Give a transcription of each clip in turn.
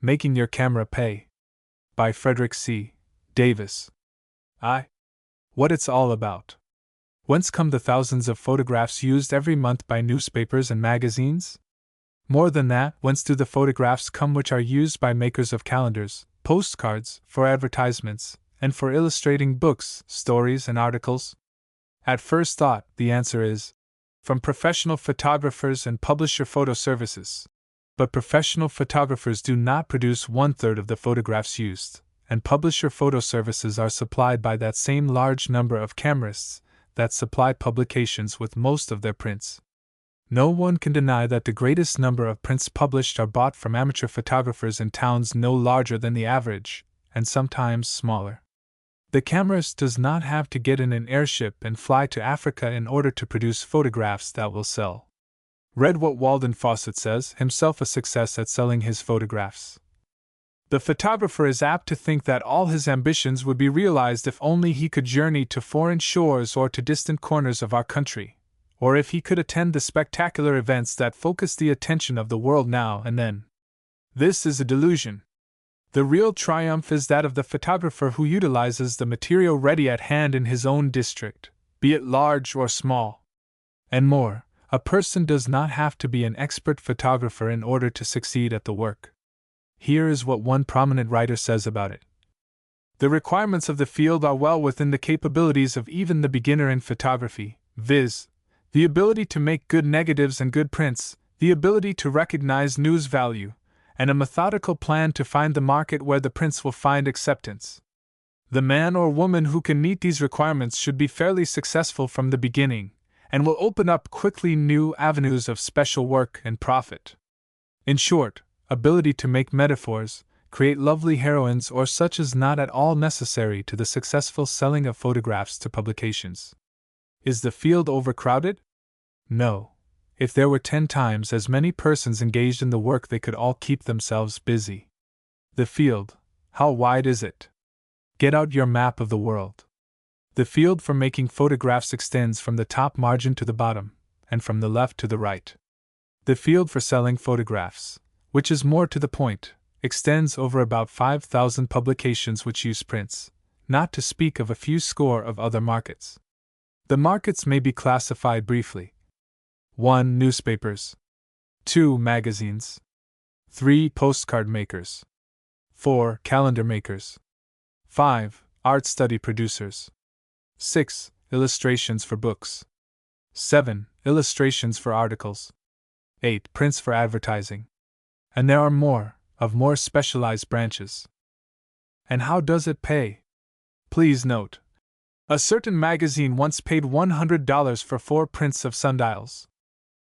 Making Your Camera Pay, by Frederick C. Davis. What it's all about. Whence come the thousands of photographs used every month by newspapers and magazines? More than that, whence do the photographs come which are used by makers of calendars, postcards, for advertisements, and for illustrating books, stories, and articles? At first thought, the answer is from professional photographers and publisher photo services. But professional photographers do not produce 1/3 of the photographs used, and publisher photo services are supplied by that same large number of camerists that supply publications with most of their prints. No one can deny that the greatest number of prints published are bought from amateur photographers in towns no larger than the average, and sometimes smaller. The camerist does not have to get in an airship and fly to Africa in order to produce photographs that will sell. Read what Walden Fawcett says, himself a success at selling his photographs. The photographer is apt to think that all his ambitions would be realized if only he could journey to foreign shores or to distant corners of our country, or if he could attend the spectacular events that focus the attention of the world now and then. This is a delusion. The real triumph is that of the photographer who utilizes the material ready at hand in his own district, be it large or small. And more, a person does not have to be an expert photographer in order to succeed at the work. Here is what one prominent writer says about it. The requirements of the field are well within the capabilities of even the beginner in photography, viz., the ability to make good negatives and good prints, the ability to recognize news value, and a methodical plan to find the market where the prints will find acceptance. The man or woman who can meet these requirements should be fairly successful from the beginning, and will open up quickly new avenues of special work and profit. In short, ability to make metaphors, create lovely heroines, or such is not at all necessary to the successful selling of photographs to publications. Is the field overcrowded? No. If there were 10 times as many persons engaged in the work, they could all keep themselves busy. The field, how wide is it? Get out your map of the world. The field for making photographs extends from the top margin to the bottom, and from the left to the right. The field for selling photographs, which is more to the point, extends over about 5,000 publications which use prints, not to speak of a few score of other markets. The markets may be classified briefly. 1. Newspapers. 2. Magazines. 3. Postcard makers. 4. Calendar makers. 5. Art study producers. 6. Illustrations for books. 7. Illustrations for articles. 8. Prints for advertising. And there are more, of more specialized branches. And how does it pay? Please note, a certain magazine once paid $100 for 4 prints of sundials.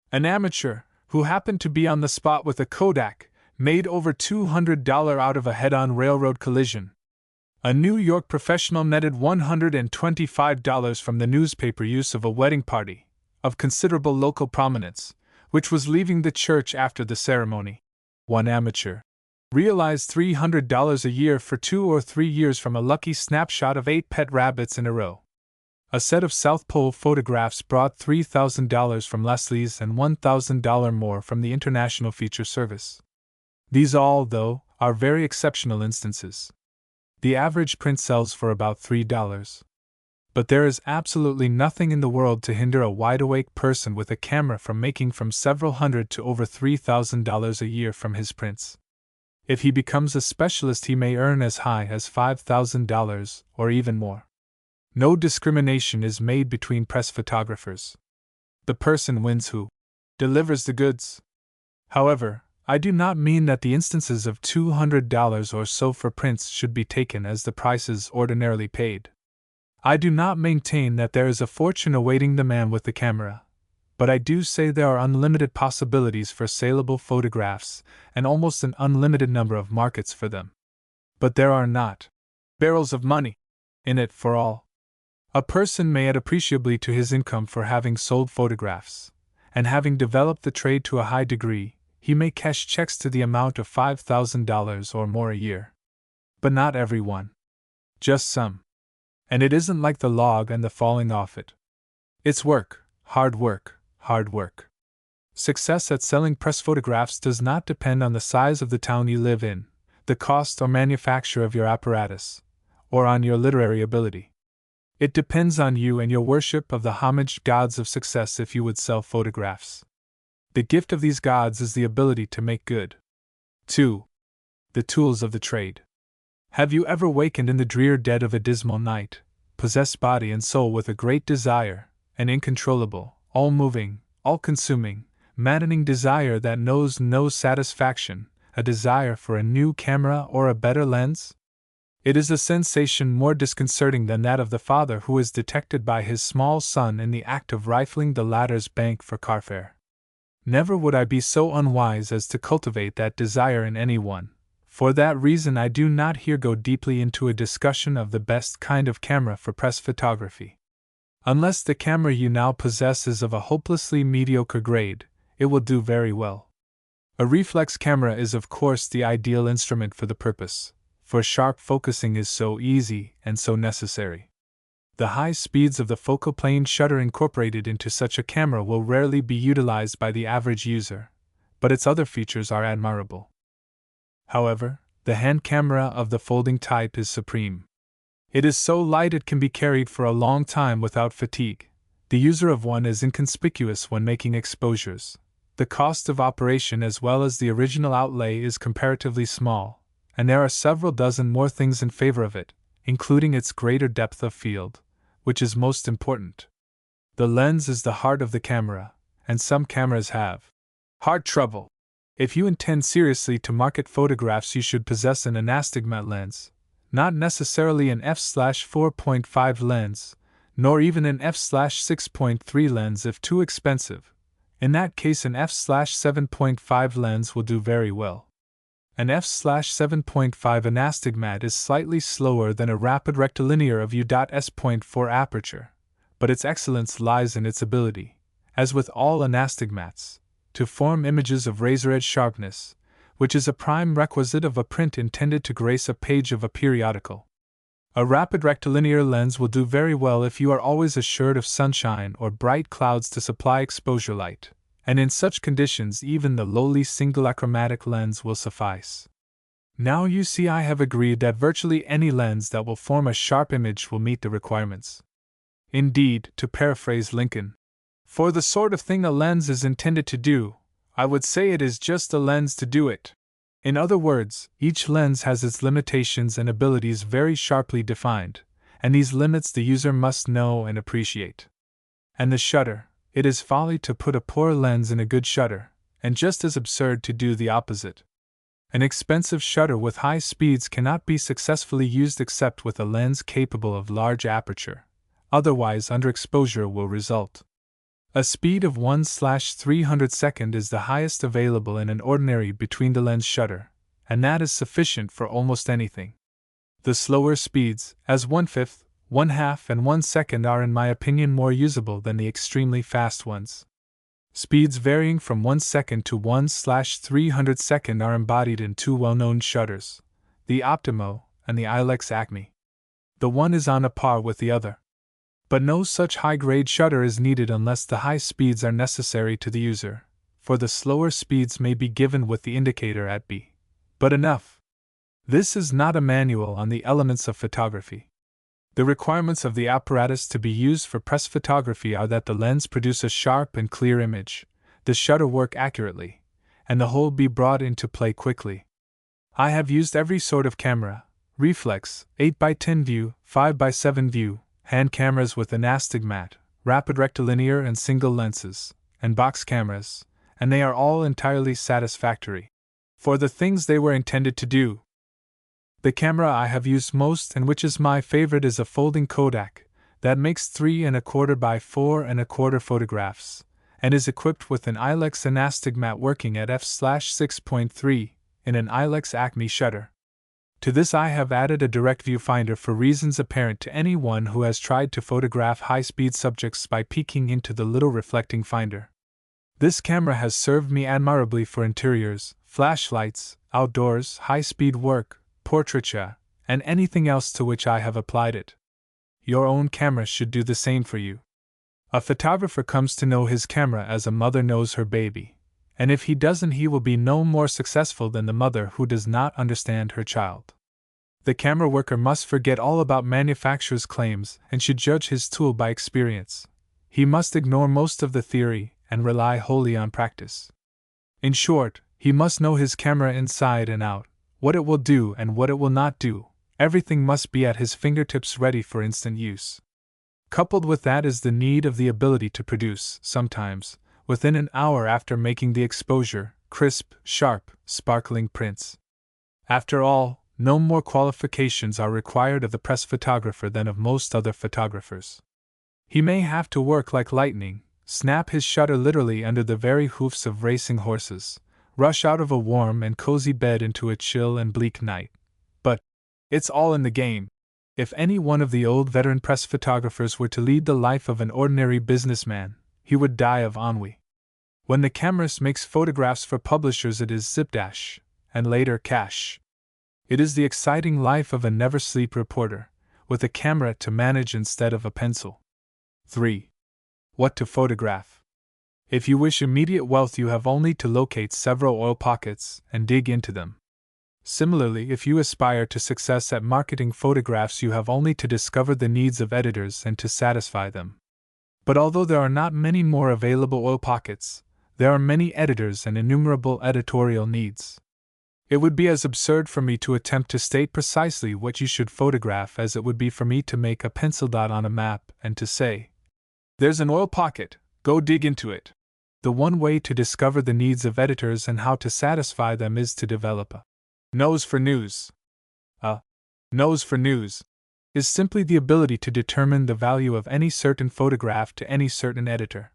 An amateur, who happened to be on the spot with a Kodak, made over $200 out of a head-on railroad collision. A New York professional netted $125 from the newspaper use of a wedding party, of considerable local prominence, which was leaving the church after the ceremony. One amateur realized $300 a year for 2 or 3 years from a lucky snapshot of 8 pet rabbits in a row. A set of South Pole photographs brought $3,000 from Leslie's and $1,000 more from the International Feature Service. These all, though, are very exceptional instances. The average print sells for about $3. But there is absolutely nothing in the world to hinder a wide-awake person with a camera from making from several hundred to over $3,000 a year from his prints. If he becomes a specialist, he may earn as high as $5,000 or even more. No discrimination is made between press photographers. The person wins who delivers the goods. However, I do not mean that the instances of $200 or so for prints should be taken as the prices ordinarily paid. I do not maintain that there is a fortune awaiting the man with the camera, but I do say there are unlimited possibilities for saleable photographs and almost an unlimited number of markets for them. But there are not barrels of money in it for all. A person may add appreciably to his income for having sold photographs, and having developed the trade to a high degree, he may cash checks to the amount of $5,000 or more a year. But not every one. Just some. And it isn't like the log and the falling off it. It's work, hard work, hard work. Success at selling press photographs does not depend on the size of the town you live in, the cost or manufacture of your apparatus, or on your literary ability. It depends on you and your worship of the homaged gods of success if you would sell photographs. The gift of these gods is the ability to make good. 2. The tools of the trade. Have you ever wakened in the drear dead of a dismal night, possessed body and soul with a great desire, an uncontrollable, all-moving, all-consuming, maddening desire that knows no satisfaction, a desire for a new camera or a better lens? It is a sensation more disconcerting than that of the father who is detected by his small son in the act of rifling the latter's bank for carfare. Never would I be so unwise as to cultivate that desire in anyone. For that reason I do not here go deeply into a discussion of the best kind of camera for press photography. Unless the camera you now possess is of a hopelessly mediocre grade, it will do very well. A reflex camera is of course the ideal instrument for the purpose, for sharp focusing is so easy and so necessary. The high speeds of the focal plane shutter incorporated into such a camera will rarely be utilized by the average user, but its other features are admirable. However, the hand camera of the folding type is supreme. It is so light it can be carried for a long time without fatigue. The user of one is inconspicuous when making exposures. The cost of operation as well as the original outlay is comparatively small, and there are several dozen more things in favor of it, including its greater depth of field, which is most important. The lens is the heart of the camera, and some cameras have heart trouble. If you intend seriously to market photographs, you should possess an anastigmat lens, not necessarily an f/4.5 lens, nor even an f/6.3 lens if too expensive. In that case, an f/7.5 lens will do very well. An f/7.5 anastigmat is slightly slower than a rapid rectilinear of u.s.4 aperture, but its excellence lies in its ability, as with all anastigmats, to form images of razor-edge sharpness, which is a prime requisite of a print intended to grace a page of a periodical. A rapid rectilinear lens will do very well if you are always assured of sunshine or bright clouds to supply exposure light, and in such conditions even the lowly single achromatic lens will suffice. Now you see I have agreed that virtually any lens that will form a sharp image will meet the requirements. Indeed, to paraphrase Lincoln, for the sort of thing a lens is intended to do, I would say it is just a lens to do it. In other words, each lens has its limitations and abilities very sharply defined, and these limits the user must know and appreciate. And the shutter, it is folly to put a poor lens in a good shutter, and just as absurd to do the opposite. An expensive shutter with high speeds cannot be successfully used except with a lens capable of large aperture, otherwise underexposure will result. A speed of 1/300 is the highest available in an ordinary between-the-lens shutter, and that is sufficient for almost anything. The slower speeds, as 1/5, 1/2, and 1 second, are in my opinion more usable than the extremely fast ones. Speeds varying from 1 second to 1/300 second are embodied in two well-known shutters, the Optimo and the Ilex Acme. The one is on a par with the other. But no such high-grade shutter is needed unless the high speeds are necessary to the user, for the slower speeds may be given with the indicator at B. But enough. This is not a manual on the elements of photography. The requirements of the apparatus to be used for press photography are that the lens produce a sharp and clear image, the shutter work accurately, and the whole be brought into play quickly. I have used every sort of camera: reflex, 8x10 view, 5x7 view, hand cameras with anastigmat, rapid rectilinear and single lenses, and box cameras, and they are all entirely satisfactory for the things they were intended to do. The camera I have used most and which is my favorite is a folding Kodak that makes 3¼ by 4¼ photographs, and is equipped with an Ilex anastigmat working at f/6.3 in an Ilex Acme shutter. To this I have added a direct viewfinder for reasons apparent to anyone who has tried to photograph high-speed subjects by peeking into the little reflecting finder. This camera has served me admirably for interiors, flashlights, outdoors, high-speed work, portraiture, and anything else to which I have applied it. Your own camera should do the same for you. A photographer comes to know his camera as a mother knows her baby, And if he doesn't, he will be no more successful than the mother who does not understand her child. The camera worker must forget all about manufacturers' claims and should judge his tool by experience. He must ignore most of the theory and rely wholly on practice. In short, he must know his camera inside and out, what it will do and what it will not do. Everything must be at his fingertips ready for instant use. Coupled with that is the need of the ability to produce, sometimes, within an hour after making the exposure, crisp, sharp, sparkling prints. After all, no more qualifications are required of the press photographer than of most other photographers. He may have to work like lightning, snap his shutter literally under the very hoofs of racing horses, rush out of a warm and cozy bed into a chill and bleak night. But it's all in the game. If any one of the old veteran press photographers were to lead the life of an ordinary businessman, he would die of ennui. When the camerist makes photographs for publishers, it is zipdash, and later cash. It is the exciting life of a never-sleep reporter, with a camera to manage instead of a pencil. 3. What to photograph? If you wish immediate wealth, you have only to locate several oil pockets and dig into them. Similarly, if you aspire to success at marketing photographs, you have only to discover the needs of editors and to satisfy them. But although there are not many more available oil pockets, there are many editors and innumerable editorial needs. It would be as absurd for me to attempt to state precisely what you should photograph as it would be for me to make a pencil dot on a map and to say, "There's an oil pocket, go dig into it." The one way to discover the needs of editors and how to satisfy them is to develop a nose for news. A nose for news is simply the ability to determine the value of any certain photograph to any certain editor.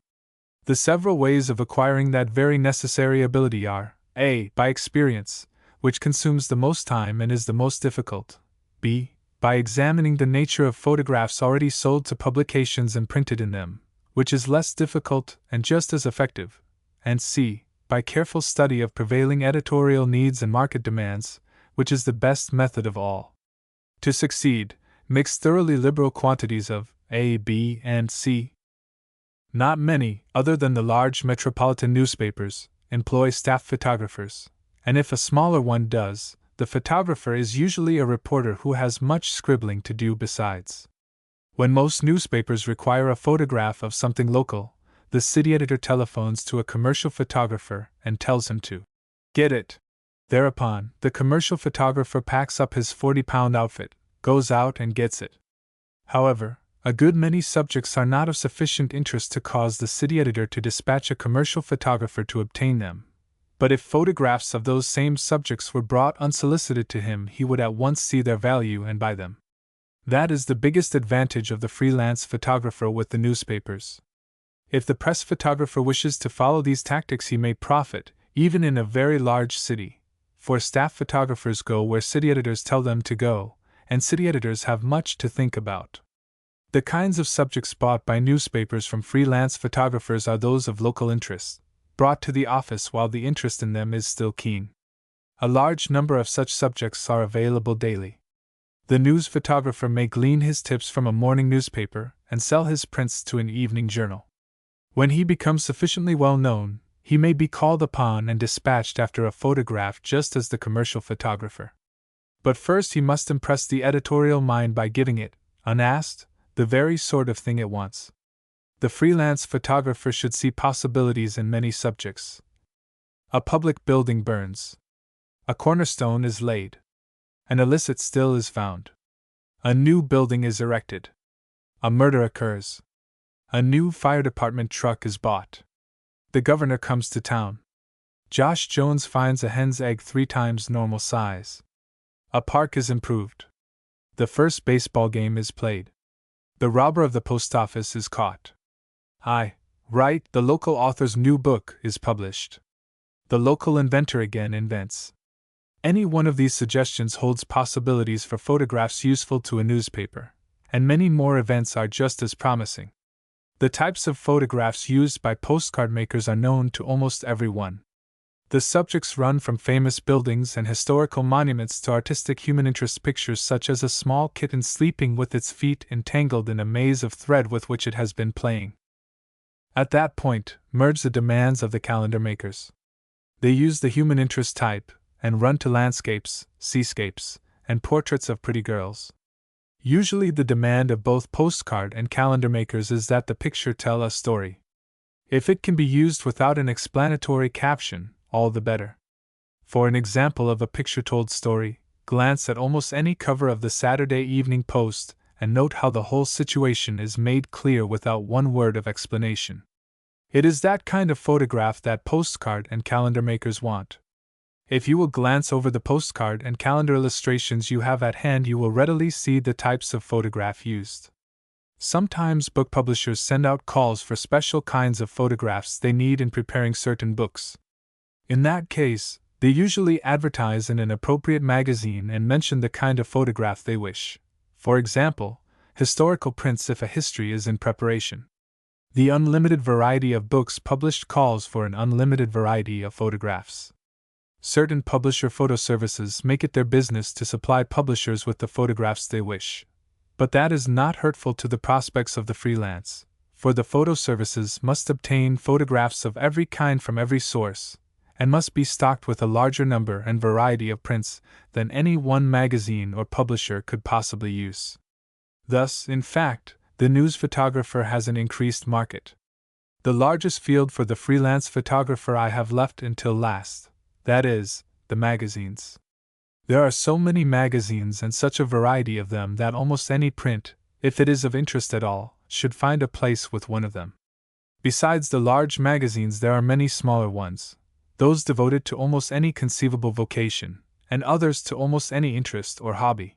The several ways of acquiring that very necessary ability are: A. By experience, which consumes the most time and is the most difficult; B. By examining the nature of photographs already sold to publications and printed in them, which is less difficult and just as effective; and C. By careful study of prevailing editorial needs and market demands, which is the best method of all. To succeed, mix thoroughly liberal quantities of A, B, and C. Not many, other than the large metropolitan newspapers, employ staff photographers, and if a smaller one does, the photographer is usually a reporter who has much scribbling to do besides. When most newspapers require a photograph of something local, the city editor telephones to a commercial photographer and tells him to get it. Thereupon, the commercial photographer packs up his 40-pound outfit, goes out and gets it. However, a good many subjects are not of sufficient interest to cause the city editor to dispatch a commercial photographer to obtain them. But if photographs of those same subjects were brought unsolicited to him, he would at once see their value and buy them. That is the biggest advantage of the freelance photographer with the newspapers. If the press photographer wishes to follow these tactics, he may profit, even in a very large city, for staff photographers go where city editors tell them to go, and city editors have much to think about. The kinds of subjects bought by newspapers from freelance photographers are those of local interest, brought to the office while the interest in them is still keen. A large number of such subjects are available daily. The news photographer may glean his tips from a morning newspaper and sell his prints to an evening journal. When he becomes sufficiently well known, he may be called upon and dispatched after a photograph just as the commercial photographer. But first he must impress the editorial mind by giving it, unasked, the very sort of thing it wants. The freelance photographer should see possibilities in many subjects. A public building burns. A cornerstone is laid. An illicit still is found. A new building is erected. A murder occurs. A new fire department truck is bought. The governor comes to town. Josh Jones finds a hen's egg 3 times normal size. A park is improved. The first baseball game is played. The robber of the post office is caught. Right, the local author's new book is published. The local inventor again invents. Any one of these suggestions holds possibilities for photographs useful to a newspaper, and many more events are just as promising. The types of photographs used by postcard makers are known to almost everyone. The subjects run from famous buildings and historical monuments to artistic human interest pictures such as a small kitten sleeping with its feet entangled in a maze of thread with which it has been playing. At that point, merge the demands of the calendar makers. They use the human interest type and run to landscapes, seascapes, and portraits of pretty girls. Usually, the demand of both postcard and calendar makers is that the picture tell a story. If it can be used without an explanatory caption, all the better. For an example of a picture-told story, glance at almost any cover of the Saturday Evening Post and note how the whole situation is made clear without one word of explanation. It is that kind of photograph that postcard and calendar makers want. If you will glance over the postcard and calendar illustrations you have at hand, you will readily see the types of photograph used. Sometimes book publishers send out calls for special kinds of photographs they need in preparing certain books. In that case, they usually advertise in an appropriate magazine and mention the kind of photograph they wish. For example, historical prints if a history is in preparation. The unlimited variety of books published calls for an unlimited variety of photographs. Certain publisher photo services make it their business to supply publishers with the photographs they wish. But that is not hurtful to the prospects of the freelance, for the photo services must obtain photographs of every kind from every source, and must be stocked with a larger number and variety of prints than any one magazine or publisher could possibly use. Thus, in fact, the news photographer has an increased market. The largest field for the freelance photographer I have left until last. That is, the magazines. There are so many magazines and such a variety of them that almost any print, if it is of interest at all, should find a place with one of them. Besides the large magazines, there are many smaller ones, those devoted to almost any conceivable vocation, and others to almost any interest or hobby.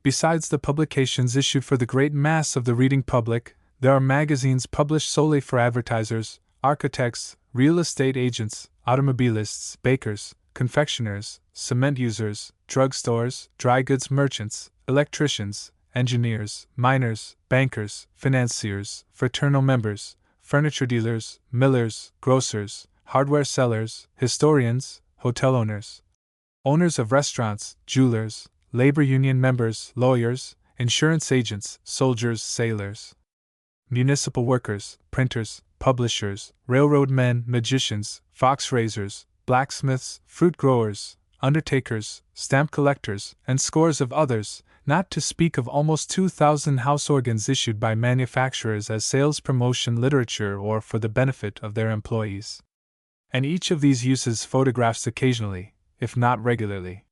Besides the publications issued for the great mass of the reading public, there are magazines published solely for advertisers, architects, real estate agents, automobilists, bakers, confectioners, cement users, drugstores, dry goods merchants, electricians, engineers, miners, bankers, financiers, fraternal members, furniture dealers, millers, grocers, hardware sellers, historians, hotel owners, owners of restaurants, jewelers, labor union members, lawyers, insurance agents, soldiers, sailors, municipal workers, printers, publishers, railroad men, magicians, fox raisers, blacksmiths, fruit growers, undertakers, stamp collectors, and scores of others, not to speak of almost 2,000 house organs issued by manufacturers as sales promotion literature or for the benefit of their employees. And each of these uses photographs occasionally, if not regularly.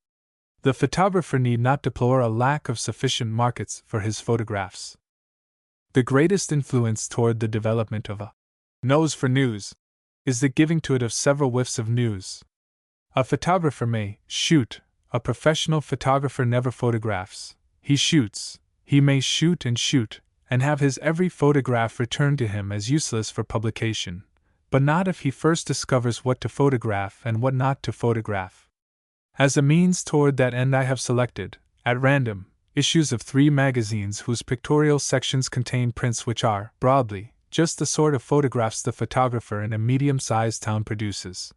The photographer need not deplore a lack of sufficient markets for his photographs. The greatest influence toward the development of a nose for news is the giving to it of several whiffs of news. A photographer may shoot, a professional photographer never photographs. He shoots, he may shoot, and have his every photograph returned to him as useless for publication, but not if he first discovers what to photograph and what not to photograph. As a means toward that end, I have selected, at random, issues of 3 magazines whose pictorial sections contain prints which are, broadly, just the sort of photographs the photographer in a medium-sized town produces.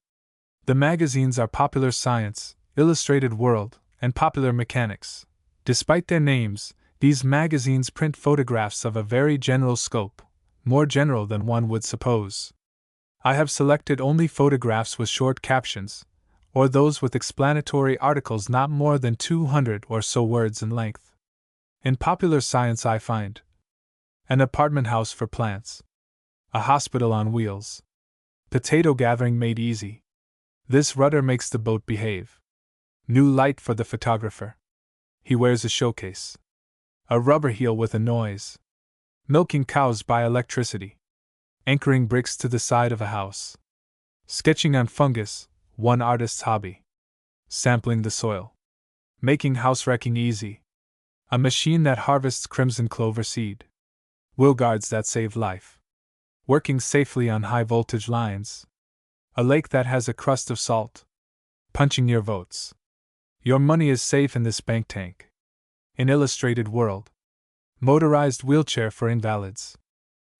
The magazines are Popular Science, Illustrated World, and Popular Mechanics. Despite their names, these magazines print photographs of a very general scope, more general than one would suppose. I have selected only photographs with short captions, or those with explanatory articles not more than 200 or so words in length. In Popular Science I find an apartment house for plants, a hospital on wheels, potato gathering made easy. This rudder makes the boat behave. New light for the photographer. He wears a showcase. A rubber heel with a noise. Milking cows by electricity. Anchoring bricks to the side of a house. Sketching on fungus, one artist's hobby. Sampling the soil. Making house wrecking easy. A machine that harvests crimson clover seed. Wheel guards that save life. Working safely on high voltage lines. A lake that has a crust of salt. Punching your votes. Your money is safe in this bank tank. In Illustrated World. Motorized wheelchair for invalids.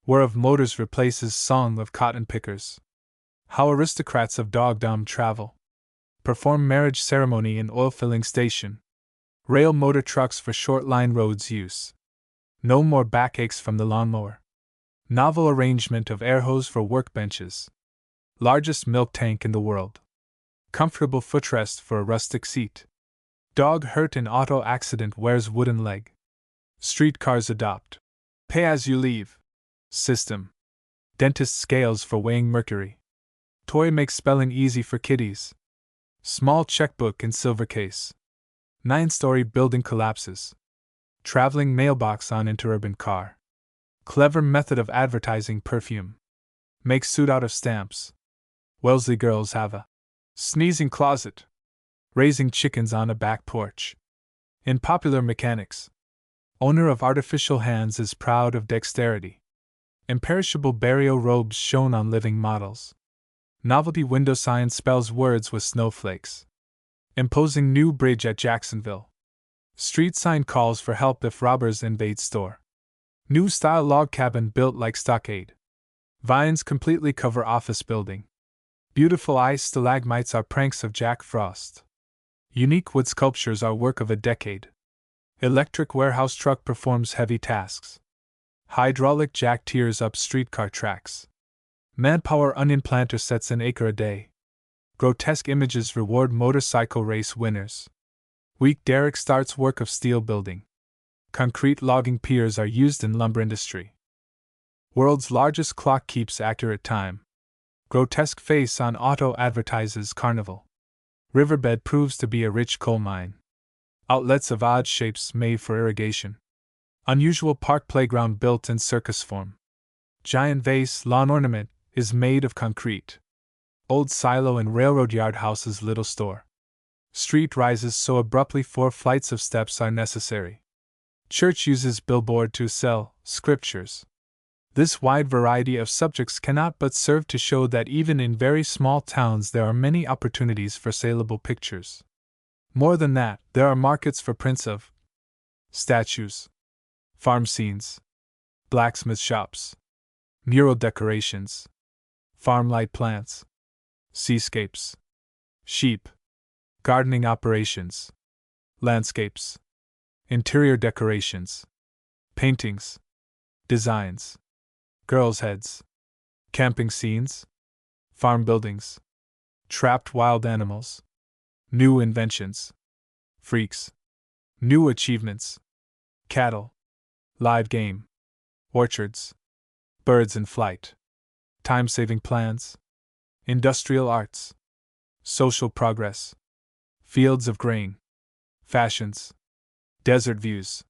Whereof motors replaces song of cotton pickers. How aristocrats of dogdom travel. Perform marriage ceremony in oil filling station. Rail motor trucks for short line roads use. No more backaches from the lawnmower. Novel arrangement of air hose for workbenches. Largest milk tank in the world. Comfortable footrest for a rustic seat. Dog hurt in auto accident wears wooden leg. Streetcars adopt pay as you leave system. Dentist scales for weighing mercury. Toy makes spelling easy for kiddies. Small checkbook in silver case. 9-story building collapses. Traveling mailbox on interurban car. Clever method of advertising perfume. Make suit out of stamps. Wellesley girls have a sneezing closet. Raising chickens on a back porch. In popular mechanics. Owner of artificial hands is proud of dexterity. Imperishable burial robes shown on living models. Novelty window sign spells words with snowflakes. Imposing new bridge at Jacksonville. Street sign calls for help if robbers invade store. New style log cabin built like stockade. Vines completely cover office building. Beautiful ice stalagmites are pranks of Jack Frost. Unique wood sculptures are work of a decade. Electric warehouse truck performs heavy tasks. Hydraulic jack tears up streetcar tracks. Manpower onion planter sets an acre a day. Grotesque images reward motorcycle race winners. Weak derrick starts work of steel building. Concrete logging piers are used in lumber industry. World's largest clock keeps accurate time. Grotesque face on auto advertises carnival. Riverbed proves to be a rich coal mine. Outlets of odd shapes made for irrigation. Unusual park playground built in circus form. Giant vase lawn ornament is made of concrete. Old silo in railroad yard houses little store. Street rises so abruptly 4 flights of steps are necessary. Church uses billboard to sell scriptures. This wide variety of subjects cannot but serve to show that even in very small towns there are many opportunities for saleable pictures. More than that, there are markets for prints of statues, farm scenes, blacksmith shops, mural decorations, farmlight plants, seascapes, sheep, gardening operations, landscapes, interior decorations, paintings, designs, girls' heads, camping scenes, farm buildings, trapped wild animals, new inventions, freaks, new achievements, cattle, live game, orchards, birds in flight, time-saving plans, industrial arts, social progress, fields of grain, fashions, desert views,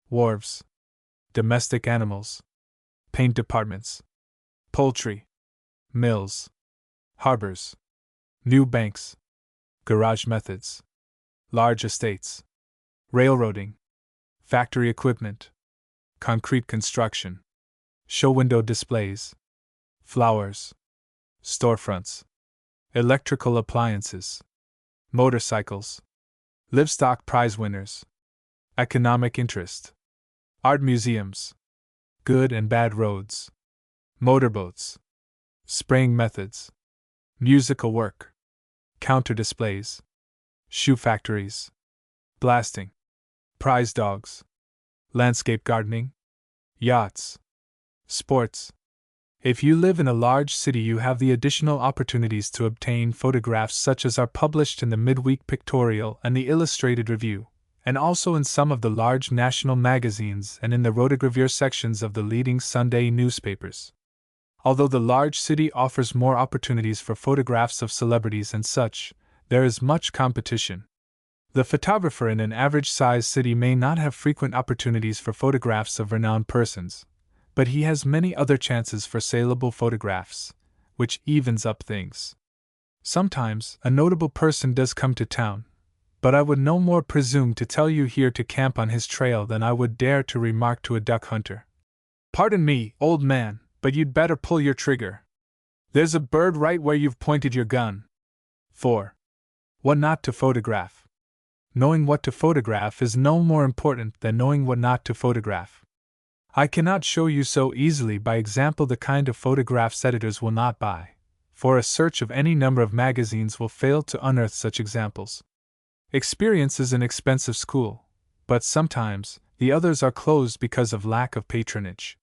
wharves, domestic animals, paint departments, poultry, mills, harbors, new banks, garage methods, large estates, railroading, factory equipment, concrete construction, show window displays, flowers, storefronts, electrical appliances, motorcycles, livestock prize winners, economic interest, art museums, good and bad roads, motorboats, spraying methods, musical work, counter displays, shoe factories, blasting, prize dogs, landscape gardening, yachts, sports. If you live in a large city, you have the additional opportunities to obtain photographs such as are published in the Midweek Pictorial and the Illustrated Review, and also in some of the large national magazines and in the rotogravure sections of the leading Sunday newspapers. Although the large city offers more opportunities for photographs of celebrities and such, there is much competition. The photographer in an average-sized city may not have frequent opportunities for photographs of renowned persons, but he has many other chances for saleable photographs, which evens up things. Sometimes, a notable person does come to town, but I would no more presume to tell you here to camp on his trail than I would dare to remark to a duck hunter. "Pardon me, old man, but you'd better pull your trigger. There's a bird right where you've pointed your gun." 4. What not to photograph. Knowing what to photograph is no more important than knowing what not to photograph. I cannot show you so easily by example the kind of photographs editors will not buy, for a search of any number of magazines will fail to unearth such examples. Experience is an expensive school, but sometimes the others are closed because of lack of patronage.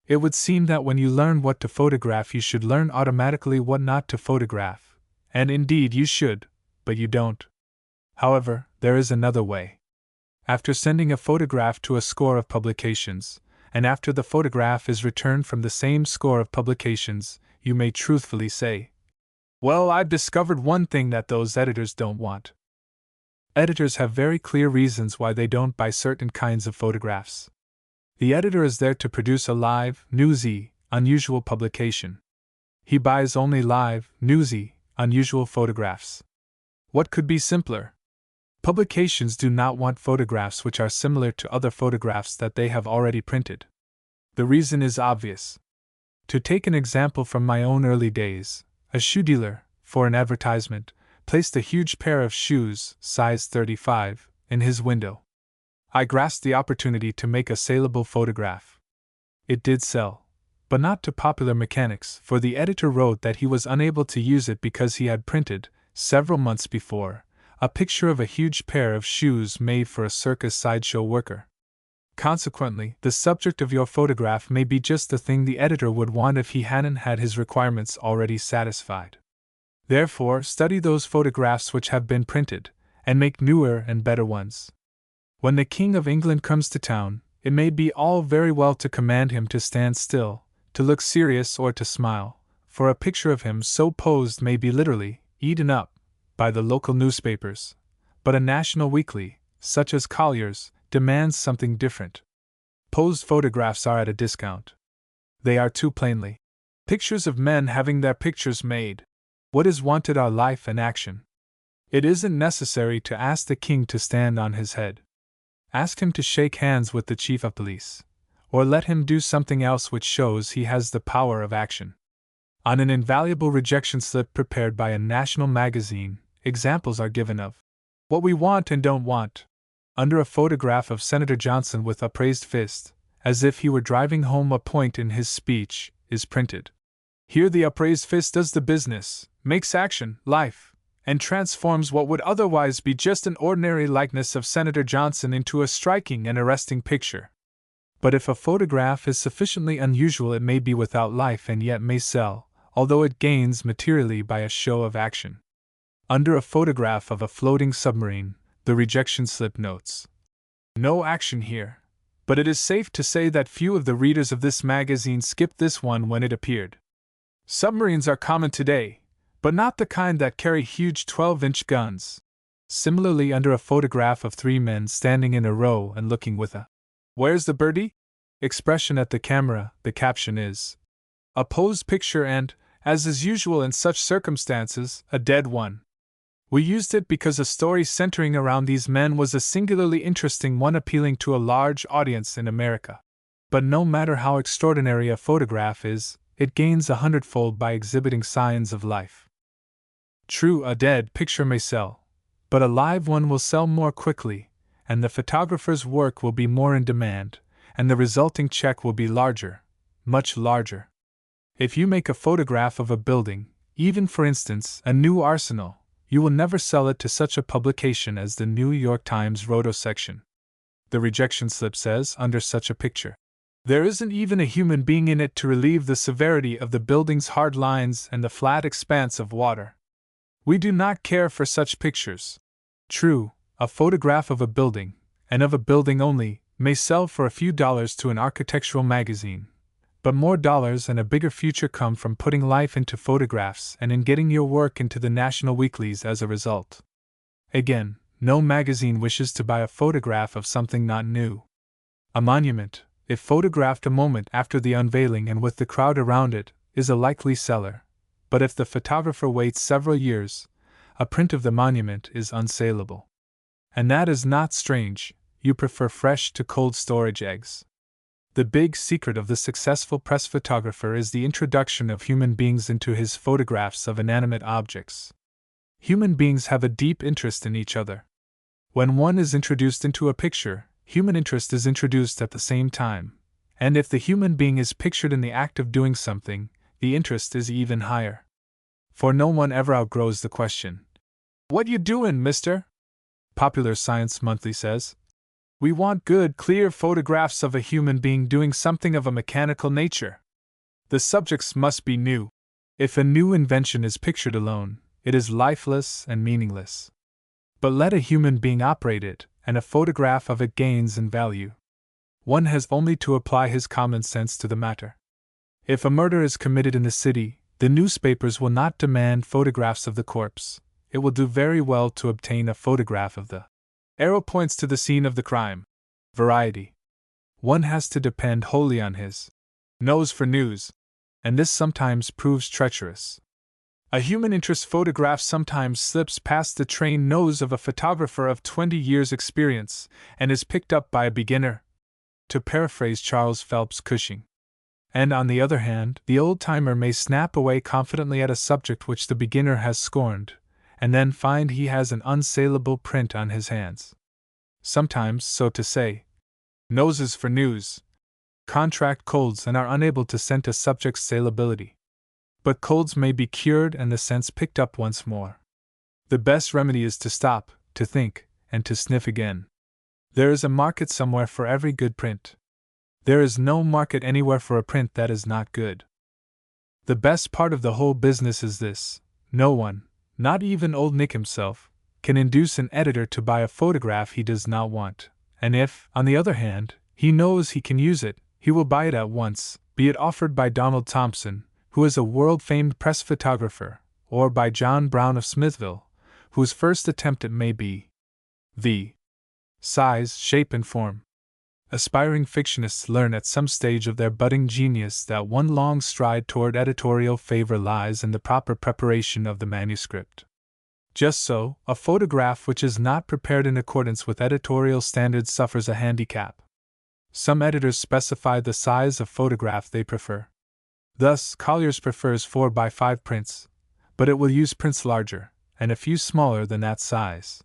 It would seem that when you learn what to photograph, you should learn automatically what not to photograph, and indeed you should, but you don't. However, there is another way. After sending a photograph to a score of publications, and after the photograph is returned from the same score of publications, you may truthfully say, "Well, I've discovered one thing that those editors don't want." Editors have very clear reasons why they don't buy certain kinds of photographs. The editor is there to produce a live, newsy, unusual publication. He buys only live, newsy, unusual photographs. What could be simpler? Publications do not want photographs which are similar to other photographs that they have already printed. The reason is obvious. To take an example from my own early days, a shoe dealer, for an advertisement, placed a huge pair of shoes, size 35, in his window. I grasped the opportunity to make a saleable photograph. It did sell, but not to popular mechanics, for the editor wrote that he was unable to use it because he had printed, several months before, a picture of a huge pair of shoes made for a circus sideshow worker. Consequently, the subject of your photograph may be just the thing the editor would want if he hadn't had his requirements already satisfied. Therefore, study those photographs which have been printed, and make newer and better ones. When the King of England comes to town, it may be all very well to command him to stand still, to look serious or to smile, for a picture of him so posed may be literally eaten up by the local newspapers, but a national weekly, such as Collier's, demands something different. Posed photographs are at a discount. They are too plainly pictures of men having their pictures made. What is wanted are life and action. It isn't necessary to ask the king to stand on his head. Ask him to shake hands with the chief of police, or let him do something else which shows he has the power of action. On an invaluable rejection slip prepared by a national magazine, examples are given of what we want and don't want. Under a photograph of Senator Johnson with upraised fist, as if he were driving home a point in his speech, is printed, "Here the upraised fist does the business, makes action, life, and transforms what would otherwise be just an ordinary likeness of Senator Johnson into a striking and arresting picture." But if a photograph is sufficiently unusual, it may be without life and yet may sell, although it gains materially by a show of action. Under a photograph of a floating submarine, the rejection slip notes, "No action here," but it is safe to say that few of the readers of this magazine skipped this one when it appeared. Submarines are common today, but not the kind that carry huge 12-inch guns. Similarly, under a photograph of three men standing in a row and looking with a "Where's the birdie?" expression at the camera, the caption is a posed picture and, as is usual in such circumstances, a dead one. We used it because a story centering around these men was a singularly interesting one, appealing to a large audience in America. But no matter how extraordinary a photograph is, it gains 100-fold by exhibiting signs of life. True, a dead picture may sell, but a live one will sell more quickly, and the photographer's work will be more in demand, and the resulting check will be larger, much larger. If you make a photograph of a building, even for instance a new arsenal, you will never sell it to such a publication as the New York Times Roto section. The rejection slip says, under such a picture, "There isn't even a human being in it to relieve the severity of the building's hard lines and the flat expanse of water." We do not care for such pictures. True, a photograph of a building, and of a building only, may sell for a few dollars to an architectural magazine, but more dollars and a bigger future come from putting life into photographs and in getting your work into the national weeklies as a result. Again, no magazine wishes to buy a photograph of something not new. A monument, if photographed a moment after the unveiling and with the crowd around it, is a likely seller, but if the photographer waits several years, a print of the monument is unsaleable. And that is not strange. You prefer fresh to cold storage eggs. The big secret of the successful press photographer is the introduction of human beings into his photographs of inanimate objects. Human beings have a deep interest in each other. When one is introduced into a picture, human interest is introduced at the same time, and if the human being is pictured in the act of doing something, the interest is even higher. For no one ever outgrows the question, "What you doin', mister?" Popular Science Monthly says, "We want good, clear photographs of a human being doing something of a mechanical nature. The subjects must be new. If a new invention is pictured alone, it is lifeless and meaningless. But let a human being operate it, and a photograph of it gains in value. One has only to apply his common sense to the matter. If a murder is committed in the city, the newspapers will not demand photographs of the corpse. It will do very well to obtain a photograph of the arrow points to the scene of the crime. Variety. One has to depend wholly on his nose for news, and this sometimes proves treacherous. A human interest photograph sometimes slips past the trained nose of a photographer of 20 years' experience and is picked up by a beginner, to paraphrase Charles Phelps Cushing. And on the other hand, the old-timer may snap away confidently at a subject which the beginner has scorned, and then find he has an unsaleable print on his hands. Sometimes, so to say, noses for news contract colds and are unable to scent a subject's salability. But colds may be cured and the scents picked up once more. The best remedy is to stop, to think, and to sniff again. There is a market somewhere for every good print. There is no market anywhere for a print that is not good. The best part of the whole business is this: no one, not even Old Nick himself, can induce an editor to buy a photograph he does not want, and if, on the other hand, he knows he can use it, he will buy it at once, be it offered by Donald Thompson, who is a world-famed press photographer, or by John Brown of Smithville, whose first attempt it may be. The size, shape, and form. Aspiring fictionists learn at some stage of their budding genius that one long stride toward editorial favor lies in the proper preparation of the manuscript. Just so, a photograph which is not prepared in accordance with editorial standards suffers a handicap. Some editors specify the size of photograph they prefer. Thus, Collier's prefers 4x5 prints, but it will use prints larger, and a few smaller than that size.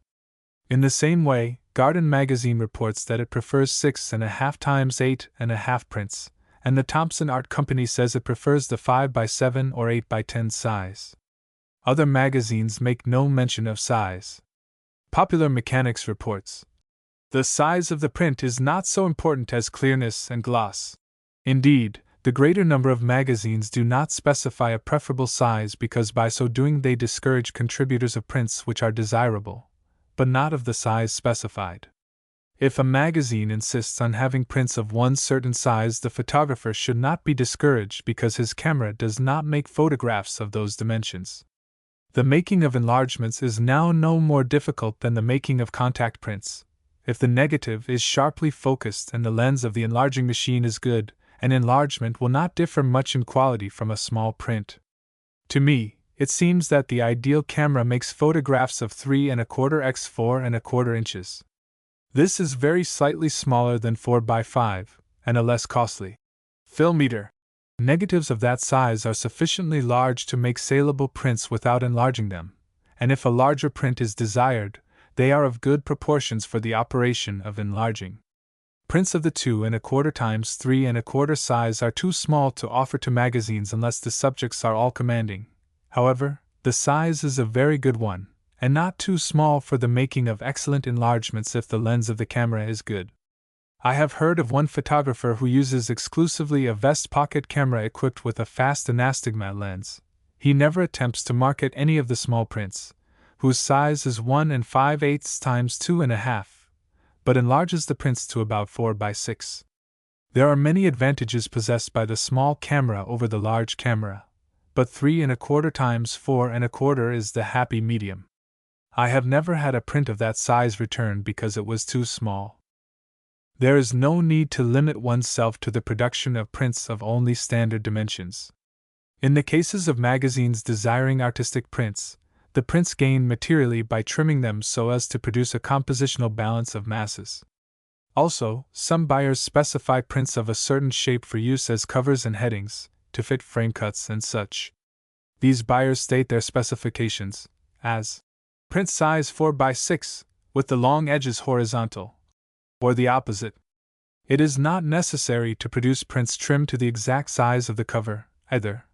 In the same way, Garden Magazine reports that it prefers 6.5x 8.5 prints, and the Thompson Art Company says it prefers the 5x7 or 8x10 size. Other magazines make no mention of size. Popular Mechanics reports, "The size of the print is not so important as clearness and gloss." Indeed, the greater number of magazines do not specify a preferable size because by so doing they discourage contributors of prints which are desirable, but not of the size specified. If a magazine insists on having prints of one certain size, the photographer should not be discouraged because his camera does not make photographs of those dimensions. The making of enlargements is now no more difficult than the making of contact prints. If the negative is sharply focused and the lens of the enlarging machine is good, an enlargement will not differ much in quality from a small print. To me, it seems that the ideal camera makes photographs of 3¼ x 4¼ inches. This is very slightly smaller than 4x5, and a less costly filmeter. Negatives of that size are sufficiently large to make saleable prints without enlarging them, and if a larger print is desired, they are of good proportions for the operation of enlarging. Prints of the 2¼ x 3¼ size are too small to offer to magazines unless the subjects are all commanding. However, the size is a very good one, and not too small for the making of excellent enlargements if the lens of the camera is good. I have heard of one photographer who uses exclusively a vest pocket camera equipped with a fast anastigmat lens. He never attempts to market any of the small prints, whose size is 1 5/8 x 2.5, but enlarges the prints to about 4x6. There are many advantages possessed by the small camera over the large camera, but 3¼ x 4¼ is the happy medium. I have never had a print of that size returned because it was too small. There is no need to limit oneself to the production of prints of only standard dimensions. In the cases of magazines desiring artistic prints, the prints gain materially by trimming them so as to produce a compositional balance of masses. Also, some buyers specify prints of a certain shape for use as covers and headings, to fit frame cuts and such. These buyers state their specifications as print size 4x6, with the long edges horizontal, or the opposite. It is not necessary to produce prints trimmed to the exact size of the cover, either.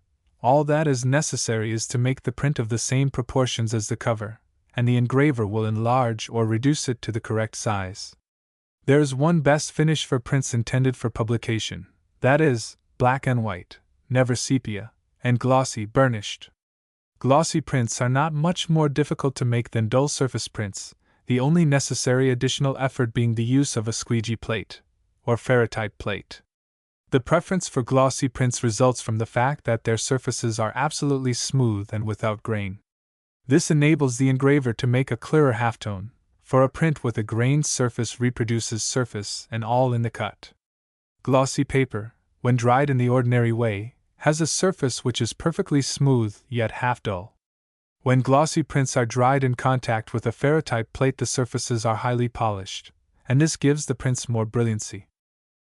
All that is necessary is to make the print of the same proportions as the cover, and the engraver will enlarge or reduce it to the correct size. There is one best finish for prints intended for publication, that is, black and white, never sepia, and glossy burnished. Glossy prints are not much more difficult to make than dull surface prints, the only necessary additional effort being the use of a squeegee plate, or ferrite plate. The preference for glossy prints results from the fact that their surfaces are absolutely smooth and without grain. This enables the engraver to make a clearer halftone, for a print with a grained surface reproduces surface and all in the cut. Glossy paper, when dried in the ordinary way, has a surface which is perfectly smooth yet half dull. When glossy prints are dried in contact with a ferrite plate, the surfaces are highly polished, and this gives the prints more brilliancy.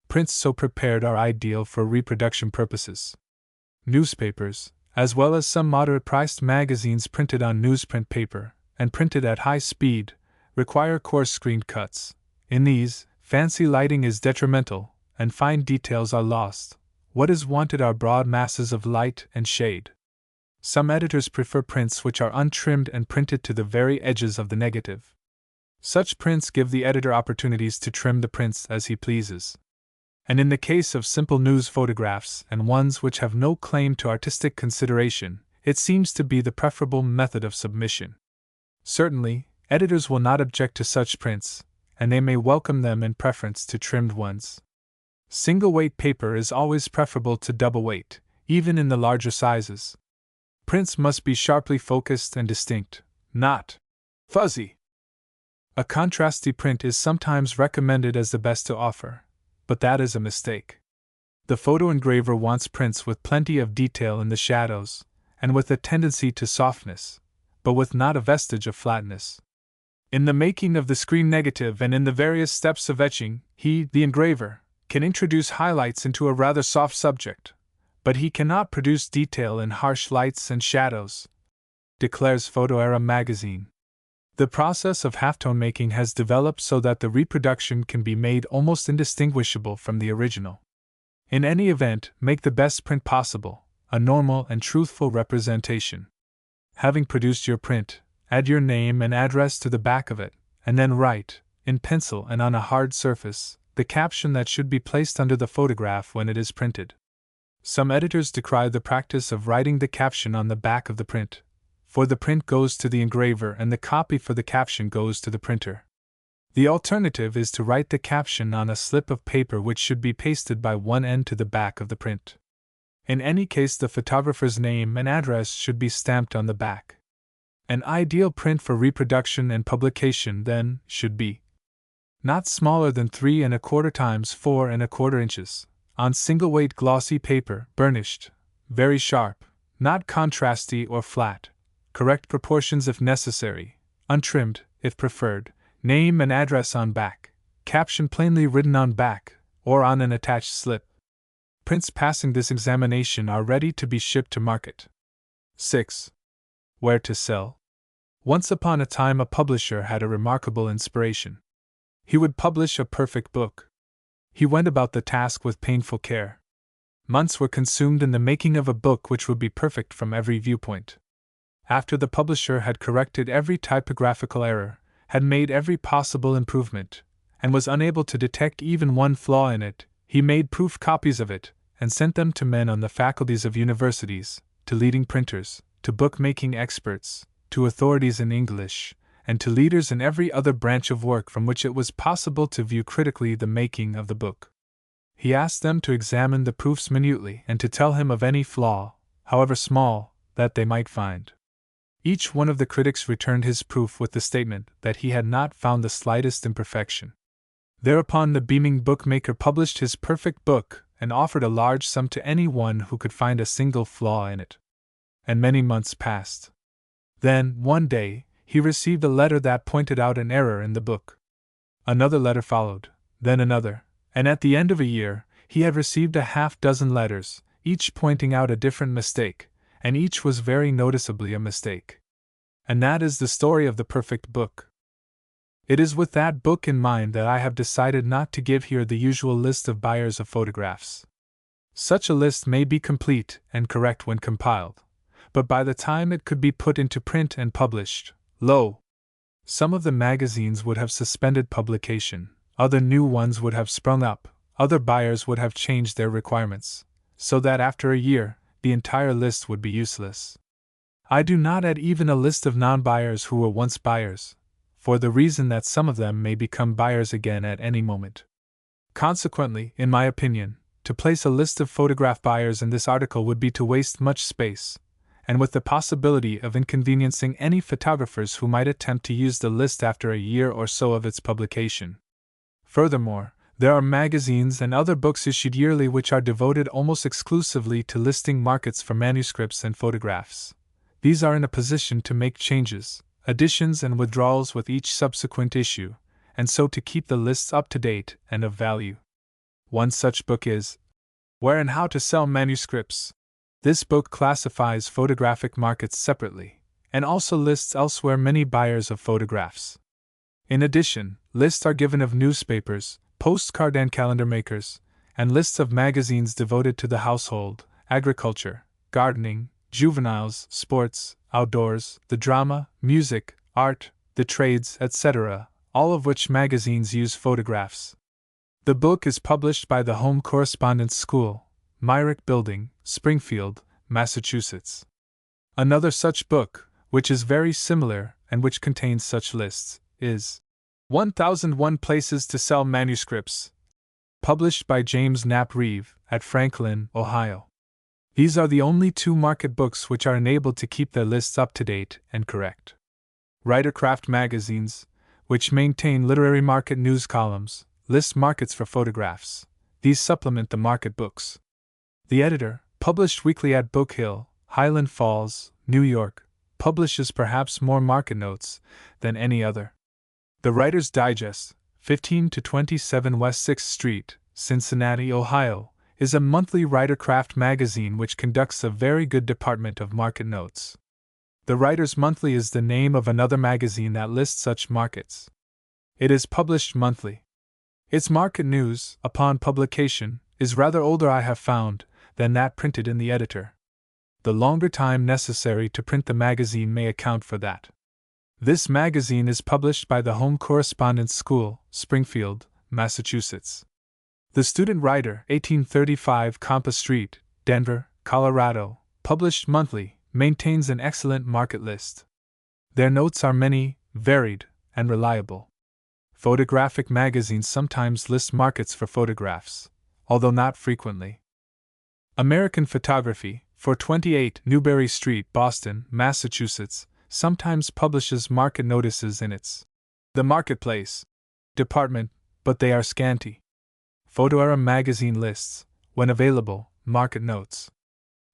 Prints so prepared are ideal for reproduction purposes. Newspapers, as well as some moderate-priced magazines printed on newsprint paper, and printed at high speed, require coarse screened cuts. In these, fancy lighting is detrimental, and fine details are lost. What is wanted are broad masses of light and shade. Some editors prefer prints which are untrimmed and printed to the very edges of the negative. Such prints give the editor opportunities to trim the prints as he pleases. And in the case of simple news photographs and ones which have no claim to artistic consideration, it seems to be the preferable method of submission. Certainly, editors will not object to such prints, and they may welcome them in preference to trimmed ones. Single-weight paper is always preferable to double-weight, even in the larger sizes. Prints must be sharply focused and distinct, not fuzzy. A contrasty print is sometimes recommended as the best to offer, but that is a mistake. The photo engraver wants prints with plenty of detail in the shadows, and with a tendency to softness, but with not a vestige of flatness. In the making of the screen negative and in the various steps of etching, he, the engraver, can introduce highlights into a rather soft subject, but he cannot produce detail in harsh lights and shadows, declares Photo Era magazine. The process of halftone making has developed so that the reproduction can be made almost indistinguishable from the original. In any event, make the best print possible, a normal and truthful representation. Having produced your print, add your name and address to the back of it, and then write, in pencil and on a hard surface, the caption that should be placed under the photograph when it is printed. Some editors decry the practice of writing the caption on the back of the print, for the print goes to the engraver and the copy for the caption goes to the printer. The alternative is to write the caption on a slip of paper which should be pasted by one end to the back of the print. In any case, the photographer's name and address should be stamped on the back. An ideal print for reproduction and publication, then, should be not smaller than 3 1/4 times 4 1/4 inches, on single-weight glossy paper, burnished, very sharp, not contrasty or flat, correct proportions if necessary, untrimmed, if preferred, name and address on back, caption plainly written on back, or on an attached slip. Prints passing this examination are ready to be shipped to market. 6. Where to sell? Once upon a time a publisher had a remarkable inspiration. He would publish a perfect book. He went about the task with painful care. Months were consumed in the making of a book which would be perfect from every viewpoint. After the publisher had corrected every typographical error, had made every possible improvement, and was unable to detect even one flaw in it, he made proof copies of it, and sent them to men on the faculties of universities, to leading printers, to bookmaking experts, to authorities in English, and to leaders in every other branch of work from which it was possible to view critically the making of the book. He asked them to examine the proofs minutely and to tell him of any flaw, however small, that they might find. Each one of the critics returned his proof with the statement that he had not found the slightest imperfection. Thereupon the beaming bookmaker published his perfect book and offered a large sum to any one who could find a single flaw in it. And many months passed. Then, one day, he received a letter that pointed out an error in the book. Another letter followed, then another, and at the end of a year, he had received a half-dozen letters, each pointing out a different mistake, and each was very noticeably a mistake. And that is the story of the perfect book. It is with that book in mind that I have decided not to give here the usual list of buyers of photographs. Such a list may be complete and correct when compiled, but by the time it could be put into print and published, lo! Some of the magazines would have suspended publication, other new ones would have sprung up, other buyers would have changed their requirements, so that after a year, the entire list would be useless. I do not add even a list of non-buyers who were once buyers, for the reason that some of them may become buyers again at any moment. Consequently, in my opinion, to place a list of photograph buyers in this article would be to waste much space, and with the possibility of inconveniencing any photographers who might attempt to use the list after a year or so of its publication. Furthermore, there are magazines and other books issued yearly which are devoted almost exclusively to listing markets for manuscripts and photographs. These are in a position to make changes, additions, and withdrawals with each subsequent issue, and so to keep the lists up to date and of value. One such book is Where and How to Sell Manuscripts. This book classifies photographic markets separately, and also lists elsewhere many buyers of photographs. In addition, lists are given of newspapers, postcard and calendar makers, and lists of magazines devoted to the household, agriculture, gardening, juveniles, sports, outdoors, the drama, music, art, the trades, etc., all of which magazines use photographs. The book is published by the Home Correspondence School, Myrick Building, Springfield, Massachusetts. Another such book, which is very similar and which contains such lists, is 1001 Places to Sell Manuscripts, published by James Knapp Reeve at Franklin, Ohio. These are the only two market books which are enabled to keep their lists up to date and correct. Writercraft magazines, which maintain literary market news columns, list markets for photographs. These supplement the market books. The editor, published weekly at Book Hill, Highland Falls, New York, publishes perhaps more market notes than any other. The Writer's Digest, 15 to 27 West 6th Street, Cincinnati, Ohio, is a monthly writercraft magazine which conducts a very good department of market notes. The Writer's Monthly is the name of another magazine that lists such markets. It is published monthly. Its market news, upon publication, is rather older, I have found, than that printed in the editor. The longer time necessary to print the magazine may account for that. This magazine is published by the Home Correspondence School, Springfield, Massachusetts. The Student Writer, 1835 Compass Street, Denver, Colorado, published monthly, maintains an excellent market list. Their notes are many, varied, and reliable. Photographic magazines sometimes list markets for photographs, although not frequently. American Photography, 428 Newbury Street, Boston, Massachusetts, sometimes publishes market notices in its The Marketplace department, but they are scanty. Photoera magazine lists, when available, market notes.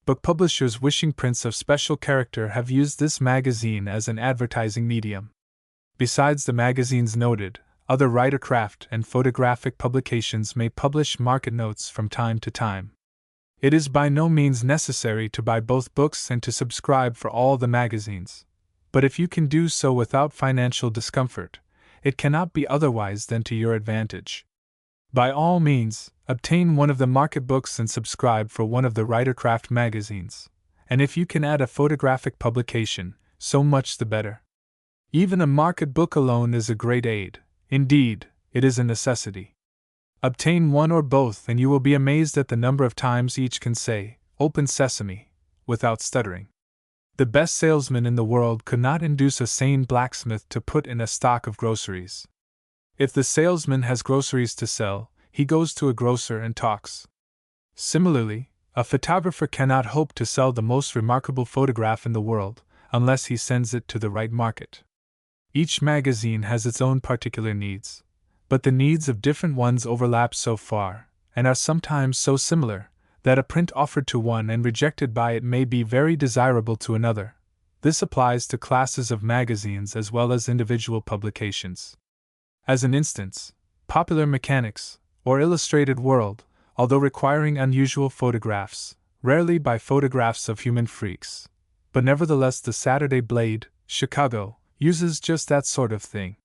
Book publishers wishing prints of special character have used this magazine as an advertising medium. Besides the magazines noted, other writercraft and photographic publications may publish market notes from time to time. It is by no means necessary to buy both books and to subscribe for all the magazines, but if you can do so without financial discomfort, it cannot be otherwise than to your advantage. By all means, obtain one of the market books and subscribe for one of the writercraft magazines, and if you can add a photographic publication, so much the better. Even a market book alone is a great aid. Indeed, it is a necessity. Obtain one or both and you will be amazed at the number of times each can say, "Open Sesame," without stuttering. The best salesman in the world could not induce a sane blacksmith to put in a stock of groceries. If the salesman has groceries to sell, he goes to a grocer and talks. Similarly, a photographer cannot hope to sell the most remarkable photograph in the world, unless he sends it to the right market. Each magazine has its own particular needs, but the needs of different ones overlap so far, and are sometimes so similar, that a print offered to one and rejected by it may be very desirable to another. This applies to classes of magazines as well as individual publications. As an instance, Popular Mechanics, or Illustrated World, although requiring unusual photographs, rarely buy photographs of human freaks, but nevertheless the Saturday Blade, Chicago, uses just that sort of thing.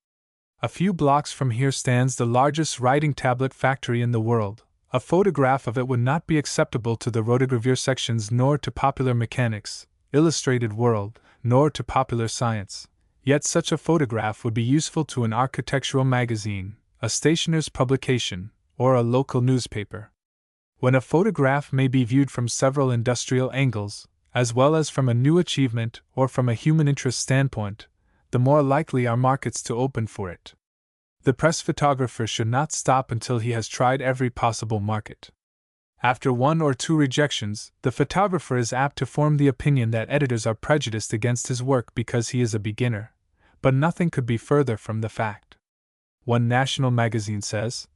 A few blocks from here stands the largest writing tablet factory in the world. A photograph of it would not be acceptable to the rotogravure sections nor to Popular Mechanics, Illustrated World, nor to Popular Science. Yet such a photograph would be useful to an architectural magazine, a stationer's publication, or a local newspaper. When a photograph may be viewed from several industrial angles, as well as from a new achievement or from a human interest standpoint, the more likely are markets to open for it. The press photographer should not stop until he has tried every possible market. After one or two rejections, the photographer is apt to form the opinion that editors are prejudiced against his work because he is a beginner, but nothing could be further from the fact. One national magazine says,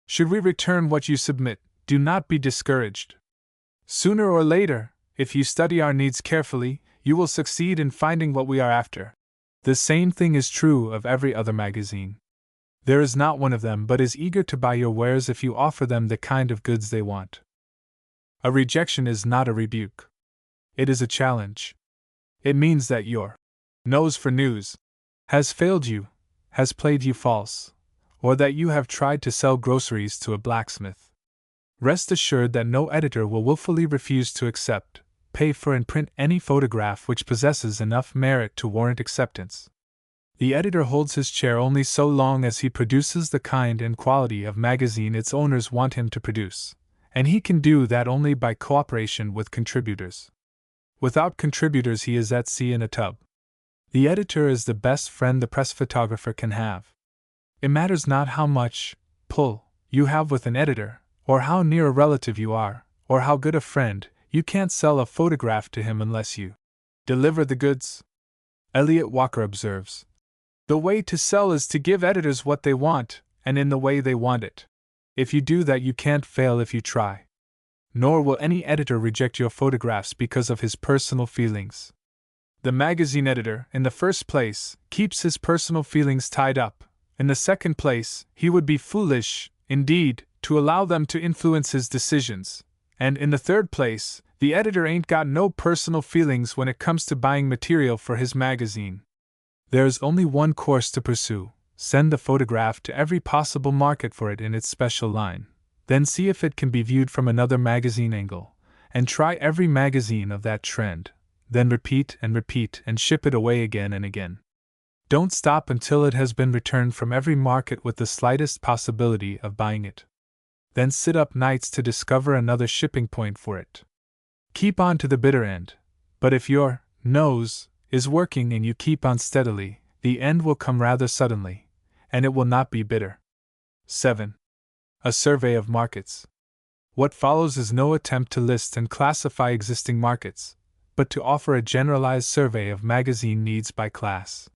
"Should we return what you submit, do not be discouraged. Sooner or later, if you study our needs carefully, you will succeed in finding what we are after." The same thing is true of every other magazine. There is not one of them but is eager to buy your wares if you offer them the kind of goods they want. A rejection is not a rebuke. It is a challenge. It means that your nose for news has failed you, has played you false, or that you have tried to sell groceries to a blacksmith. Rest assured that no editor will willfully refuse to accept, pay for, and print any photograph which possesses enough merit to warrant acceptance. The editor holds his chair only so long as he produces the kind and quality of magazine its owners want him to produce, and he can do that only by cooperation with contributors. Without contributors, he is at sea in a tub. The editor is the best friend the press photographer can have. It matters not how much pull you have with an editor, or how near a relative you are, or how good a friend, you can't sell a photograph to him unless you deliver the goods. Elliot Walker observes, "The way to sell is to give editors what they want, and in the way they want it. If you do that, you can't fail if you try. Nor will any editor reject your photographs because of his personal feelings. The magazine editor, in the first place, keeps his personal feelings tied up. In the second place, he would be foolish, indeed, to allow them to influence his decisions. And in the third place, the editor ain't got no personal feelings when it comes to buying material for his magazine. There's only one course to pursue: send the photograph to every possible market for it in its special line, then see if it can be viewed from another magazine angle, and try every magazine of that trend, then repeat and ship it away again and again. Don't stop until it has been returned from every market with the slightest possibility of buying it. Then sit up nights to discover another shipping point for it. Keep on to the bitter end, but if your nose is working and you keep on steadily, the end will come rather suddenly, and it will not be bitter. 7. A survey of markets. What follows is no attempt to list and classify existing markets, but to offer a generalized survey of magazine needs by class.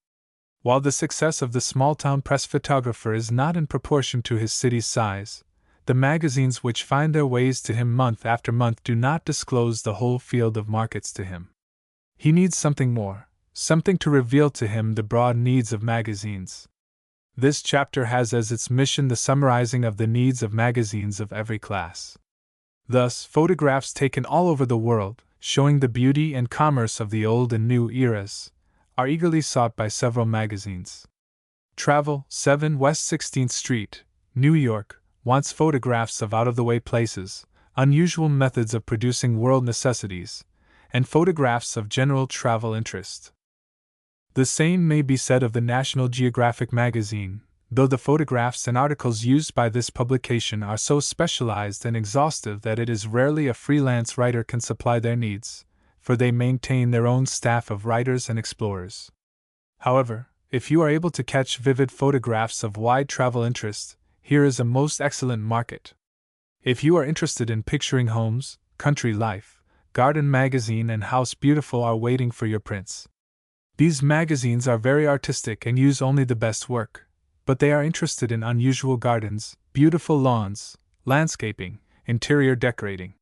While the success of the small-town press photographer is not in proportion to his city's size, the magazines which find their ways to him month after month do not disclose the whole field of markets to him. He needs something more, something to reveal to him the broad needs of magazines. This chapter has as its mission the summarizing of the needs of magazines of every class. Thus, photographs taken all over the world, showing the beauty and commerce of the old and new eras, are eagerly sought by several magazines. Travel, 7 West 16th Street, New York, wants photographs of out-of-the-way places, unusual methods of producing world necessities, and photographs of general travel interest. The same may be said of the National Geographic magazine, though the photographs and articles used by this publication are so specialized and exhaustive that it is rarely a freelance writer can supply their needs, for they maintain their own staff of writers and explorers. However, if you are able to catch vivid photographs of wide travel interest, here is a most excellent market. If you are interested in picturing homes, country life, Garden Magazine and House Beautiful are waiting for your prints. These magazines are very artistic and use only the best work, but they are interested in unusual gardens, beautiful lawns, landscaping, interior decorating.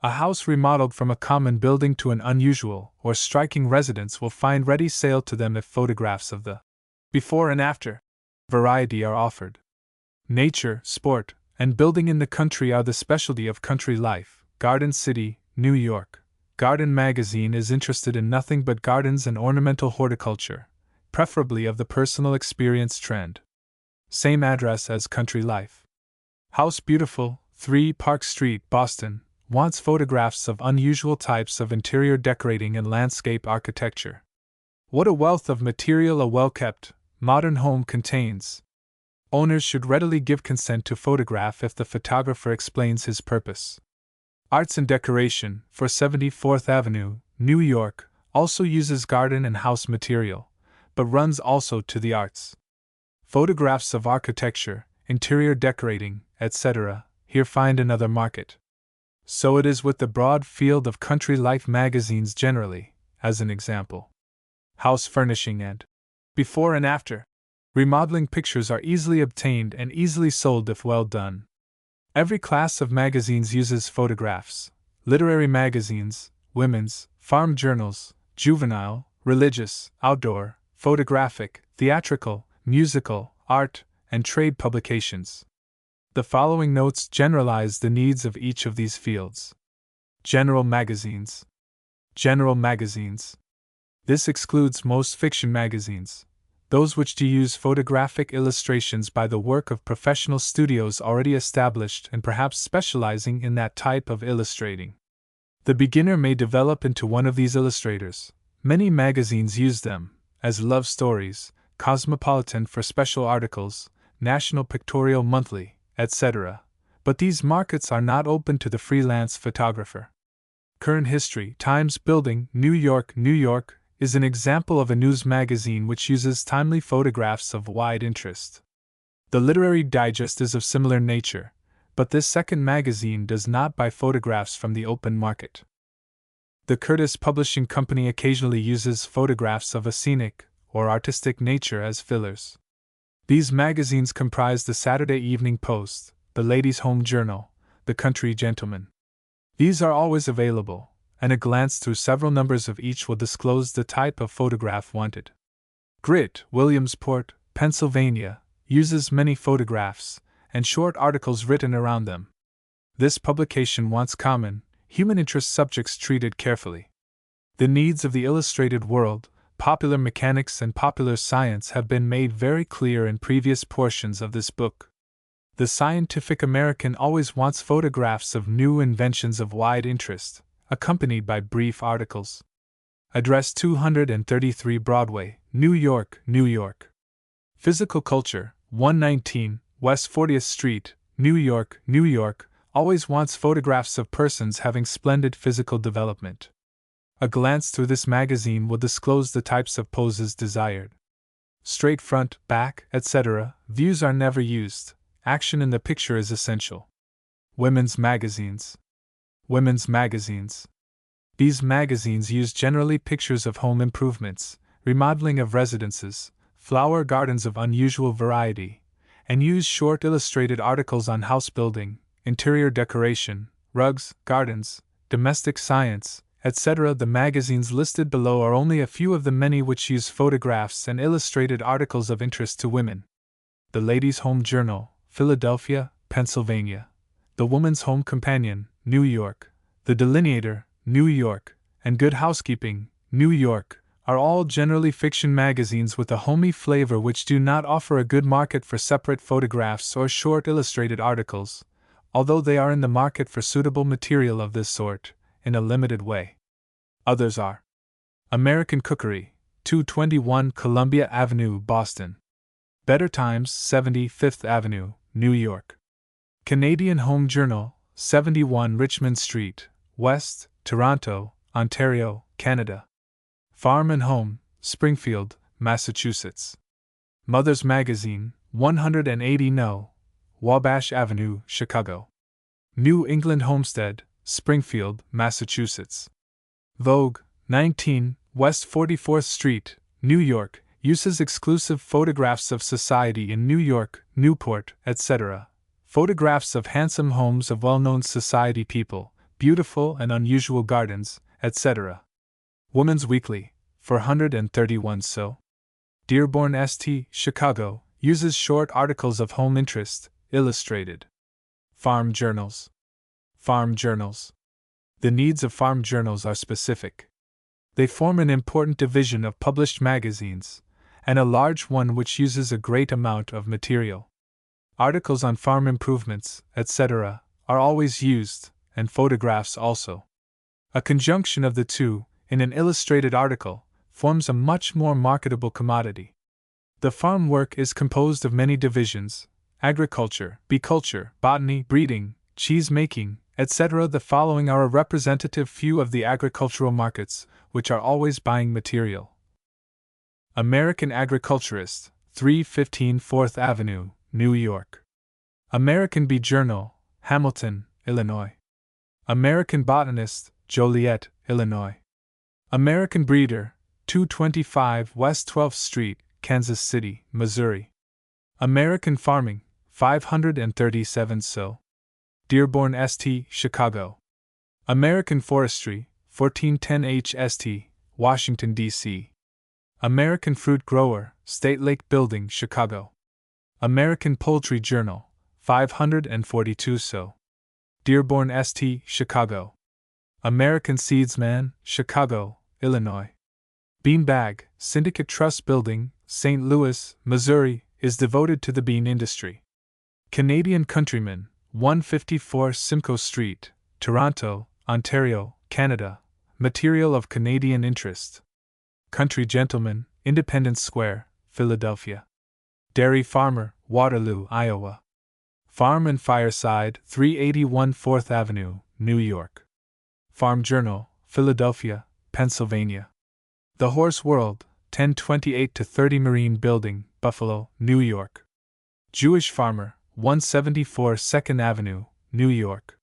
A house remodeled from a common building to an unusual or striking residence will find ready sale to them if photographs of the before and after variety are offered. Nature, sport, and building in the country are the specialty of Country Life, Garden City, New York. Garden Magazine is interested in nothing but gardens and ornamental horticulture, preferably of the personal experience trend. Same address as Country Life. House Beautiful, 3 Park Street, Boston, wants photographs of unusual types of interior decorating and landscape architecture. What a wealth of material a well-kept, modern home contains! Owners should readily give consent to photograph if the photographer explains his purpose. Arts and Decoration, for 74th Avenue, New York, also uses garden and house material, but runs also to the arts. Photographs of architecture, interior decorating, etc., here find another market. So it is with the broad field of country life magazines generally, as an example. House furnishing and before and after remodeling pictures are easily obtained and easily sold if well done. Every class of magazines uses photographs: literary magazines, women's, farm journals, juvenile, religious, outdoor, photographic, theatrical, musical, art, and trade publications. The following notes generalize the needs of each of these fields. General magazines. General magazines. This excludes most fiction magazines, those which do use photographic illustrations by the work of professional studios already established and perhaps specializing in that type of illustrating. The beginner may develop into one of these illustrators. Many magazines use them, as Love Stories, Cosmopolitan for special articles, National Pictorial Monthly, etc., but these markets are not open to the freelance photographer. Current History, Times Building, New York, New York, is an example of a news magazine which uses timely photographs of wide interest. The Literary Digest is of similar nature, but this second magazine does not buy photographs from the open market. The Curtis Publishing Company occasionally uses photographs of a scenic or artistic nature as fillers. These magazines comprise the Saturday Evening Post, the Ladies' Home Journal, the Country Gentleman. These are always available, and a glance through several numbers of each will disclose the type of photograph wanted. Grit, Williamsport, Pennsylvania, uses many photographs and short articles written around them. This publication wants common, human interest subjects treated carefully. The needs of the illustrated world, popular mechanics, and popular science have been made very clear in previous portions of this book. The Scientific American always wants photographs of new inventions of wide interest, accompanied by brief articles. Address 233 Broadway, New York, New York. Physical Culture, 119 West 40th Street, New York, New York, always wants photographs of persons having splendid physical development. A glance through this magazine will disclose the types of poses desired. Straight front, back, etc., views are never used. Action in the picture is essential. Women's magazines. Women's magazines. These magazines use generally pictures of home improvements, remodeling of residences, flower gardens of unusual variety, and use short illustrated articles on house building, interior decoration, rugs, gardens, domestic science, etc. The magazines listed below are only a few of the many which use photographs and illustrated articles of interest to women. The Ladies' Home Journal, Philadelphia, Pennsylvania. The Woman's Home Companion, New York. The Delineator, New York, and Good Housekeeping, New York, are all generally fiction magazines with a homey flavor which do not offer a good market for separate photographs or short illustrated articles, although they are in the market for suitable material of this sort, in a limited way. Others are American Cookery, 221 Columbia Avenue, Boston. Better Times, 75th Avenue, New York. Canadian Home Journal, 71 Richmond Street, West, Toronto, Ontario, Canada. Farm and Home, Springfield, Massachusetts. Mother's Magazine, 180 No. Wabash Avenue, Chicago. New England Homestead, Springfield, Massachusetts. Vogue, 19 West 44th Street, New York, uses exclusive photographs of society in New York, Newport, etc. Photographs of handsome homes of well-known society people, beautiful and unusual gardens, etc. Woman's Weekly, 431 So. Dearborn St., Chicago, uses short articles of home interest, illustrated. Farm Journals. Farm Journals. The needs of farm journals are specific. They form an important division of published magazines, and a large one which uses a great amount of material. Articles on farm improvements, etc., are always used, and photographs also. A conjunction of the two, in an illustrated article, forms a much more marketable commodity. The farm work is composed of many divisions: agriculture, beeculture, botany, breeding, cheese making, etc. The following are a representative few of the agricultural markets, which are always buying material. American Agriculturist, 315 4th Avenue, New York. American Bee Journal, Hamilton, Illinois. American Botanist, Joliet, Illinois. American Breeder, 225 West 12th Street, Kansas City, Missouri. American Farming, 537 So. Dearborn St., Chicago. American Forestry, 1410 HST, Washington, D.C. American Fruit Grower, State Lake Building, Chicago. American Poultry Journal, 542 So. Dearborn St., Chicago. American Seedsman, Chicago, Illinois. Beanbag, Syndicate Trust Building, St. Louis, Missouri, is devoted to the bean industry. Canadian Countryman, 154 Simcoe Street, Toronto, Ontario, Canada, material of Canadian interest. Country Gentleman, Independence Square, Philadelphia. Dairy Farmer, Waterloo, Iowa. Farm and Fireside, 381 4th Avenue, New York. Farm Journal, Philadelphia, Pennsylvania. The Horse World, 1028 to 30 Marine Building, Buffalo, New York. Jewish Farmer, 174 2nd Avenue, New York.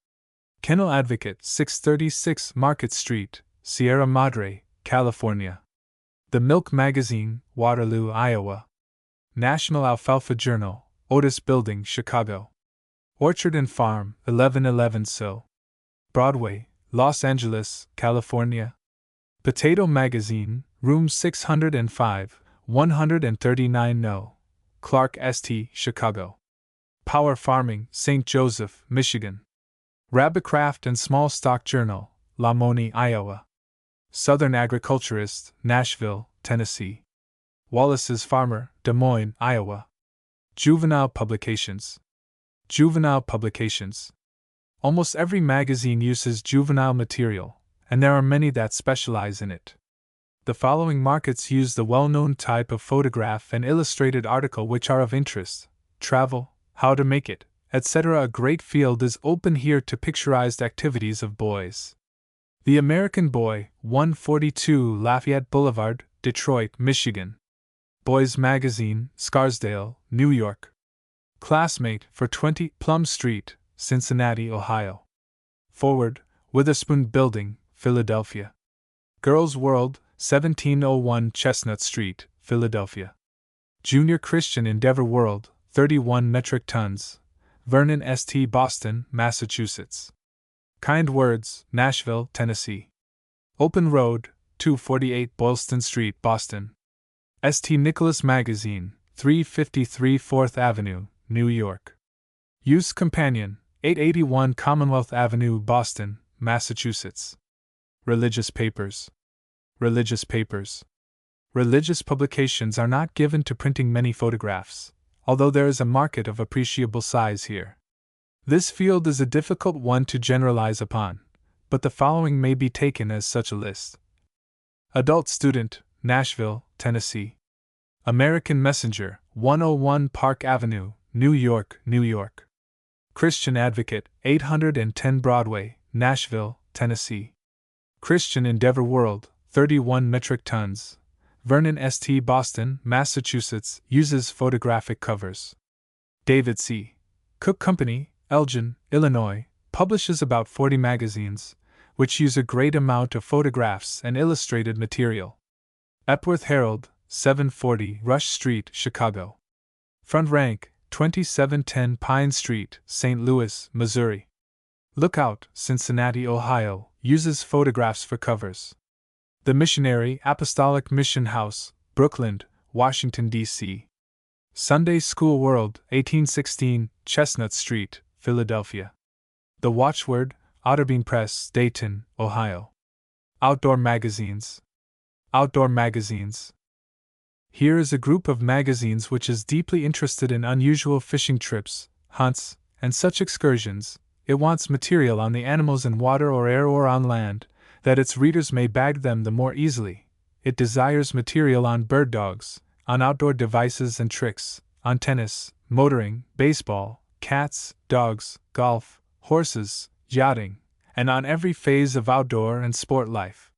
Kennel Advocate, 636 Market Street, Sierra Madre, California. The Milk Magazine, Waterloo, Iowa. National Alfalfa Journal, Otis Building, Chicago. Orchard and Farm, 1111 So. Broadway, Los Angeles, California. Potato Magazine, Room 605, 139 No. Clark St., Chicago. Power Farming, St. Joseph, Michigan. Rabbitcraft and Small Stock Journal, Lamoni, Iowa. Southern Agriculturist, Nashville, Tennessee. Wallace's Farmer, Des Moines, Iowa. Juvenile Publications. Juvenile Publications. Almost every magazine uses juvenile material, and there are many that specialize in it. The following markets use the well-known type of photograph and illustrated article which are of interest: travel, how to make it, etc. A great field is open here to picturized activities of boys. The American Boy, 142 Lafayette Boulevard, Detroit, Michigan. Boys Magazine, Scarsdale, New York. Classmate for 20 Plum Street, Cincinnati, Ohio. Forward, Witherspoon Building, Philadelphia. Girls' World, 1701 Chestnut Street, Philadelphia. Junior Christian Endeavor World, 31 metric tons, Vernon St., Boston, Massachusetts. Kind Words, Nashville, Tennessee. Open Road, 248 Boylston Street, Boston. St. Nicholas Magazine, 353 4th Avenue, New York. Youth's Companion, 881 Commonwealth Avenue, Boston, Massachusetts. Religious Papers. Religious Papers. Religious publications are not given to printing many photographs, although there is a market of appreciable size here. This field is a difficult one to generalize upon, but the following may be taken as such a list. Adult Student, Nashville, Tennessee. American Messenger, 101 Park Avenue, New York, New York. Christian Advocate, 810 Broadway, Nashville, Tennessee. Christian Endeavor World, 31 metric tons, Vernon St., Boston, Massachusetts, uses photographic covers. David C. Cook Company, Elgin, Illinois, publishes about 40 magazines, which use a great amount of photographs and illustrated material. Epworth Herald, 740 Rush Street, Chicago. Front Rank, 2710 Pine Street, St. Louis, Missouri. Lookout, Cincinnati, Ohio, uses photographs for covers. The Missionary Apostolic Mission House, Brooklyn, Washington, D.C. Sunday School World, 1816, Chestnut Street, Philadelphia. The Watchword, Otterbein Press, Dayton, Ohio. Outdoor Magazines. Outdoor Magazines. Here is a group of magazines which is deeply interested in unusual fishing trips, hunts, and such excursions. It wants material on the animals in water or air or on land, that its readers may bag them the more easily. It desires material on bird dogs, on outdoor devices and tricks, on tennis, motoring, baseball, cats, dogs, golf, horses, yachting, and on every phase of outdoor and sport life.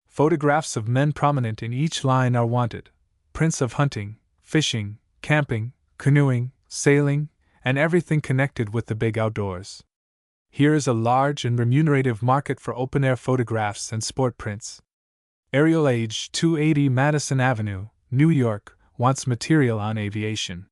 Photographs of men prominent in each line are wanted, prints of hunting, fishing, camping, canoeing, sailing, and everything connected with the big outdoors. Here is a large and remunerative market for open-air photographs and sport prints. Ariel Age 280 Madison Avenue, New York, wants material on aviation.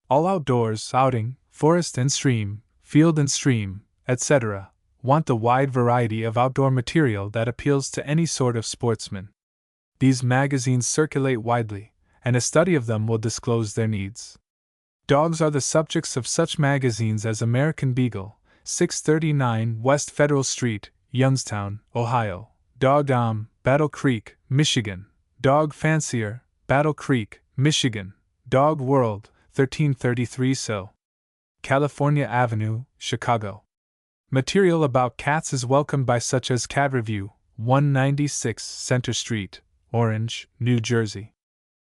All outdoors, outing, forest and stream, field and stream, etc., want the wide variety of outdoor material that appeals to any sort of sportsman. These magazines circulate widely, and a study of them will disclose their needs. Dogs are the subjects of such magazines as American Beagle, 639 West Federal Street, Youngstown, Ohio; Dog Dom, Battle Creek, Michigan; Dog Fancier, Battle Creek, Michigan; Dog World, 1333 So. California Avenue, Chicago. Material about cats is welcomed by such as Cat Review, 196 Center Street, Orange, New Jersey.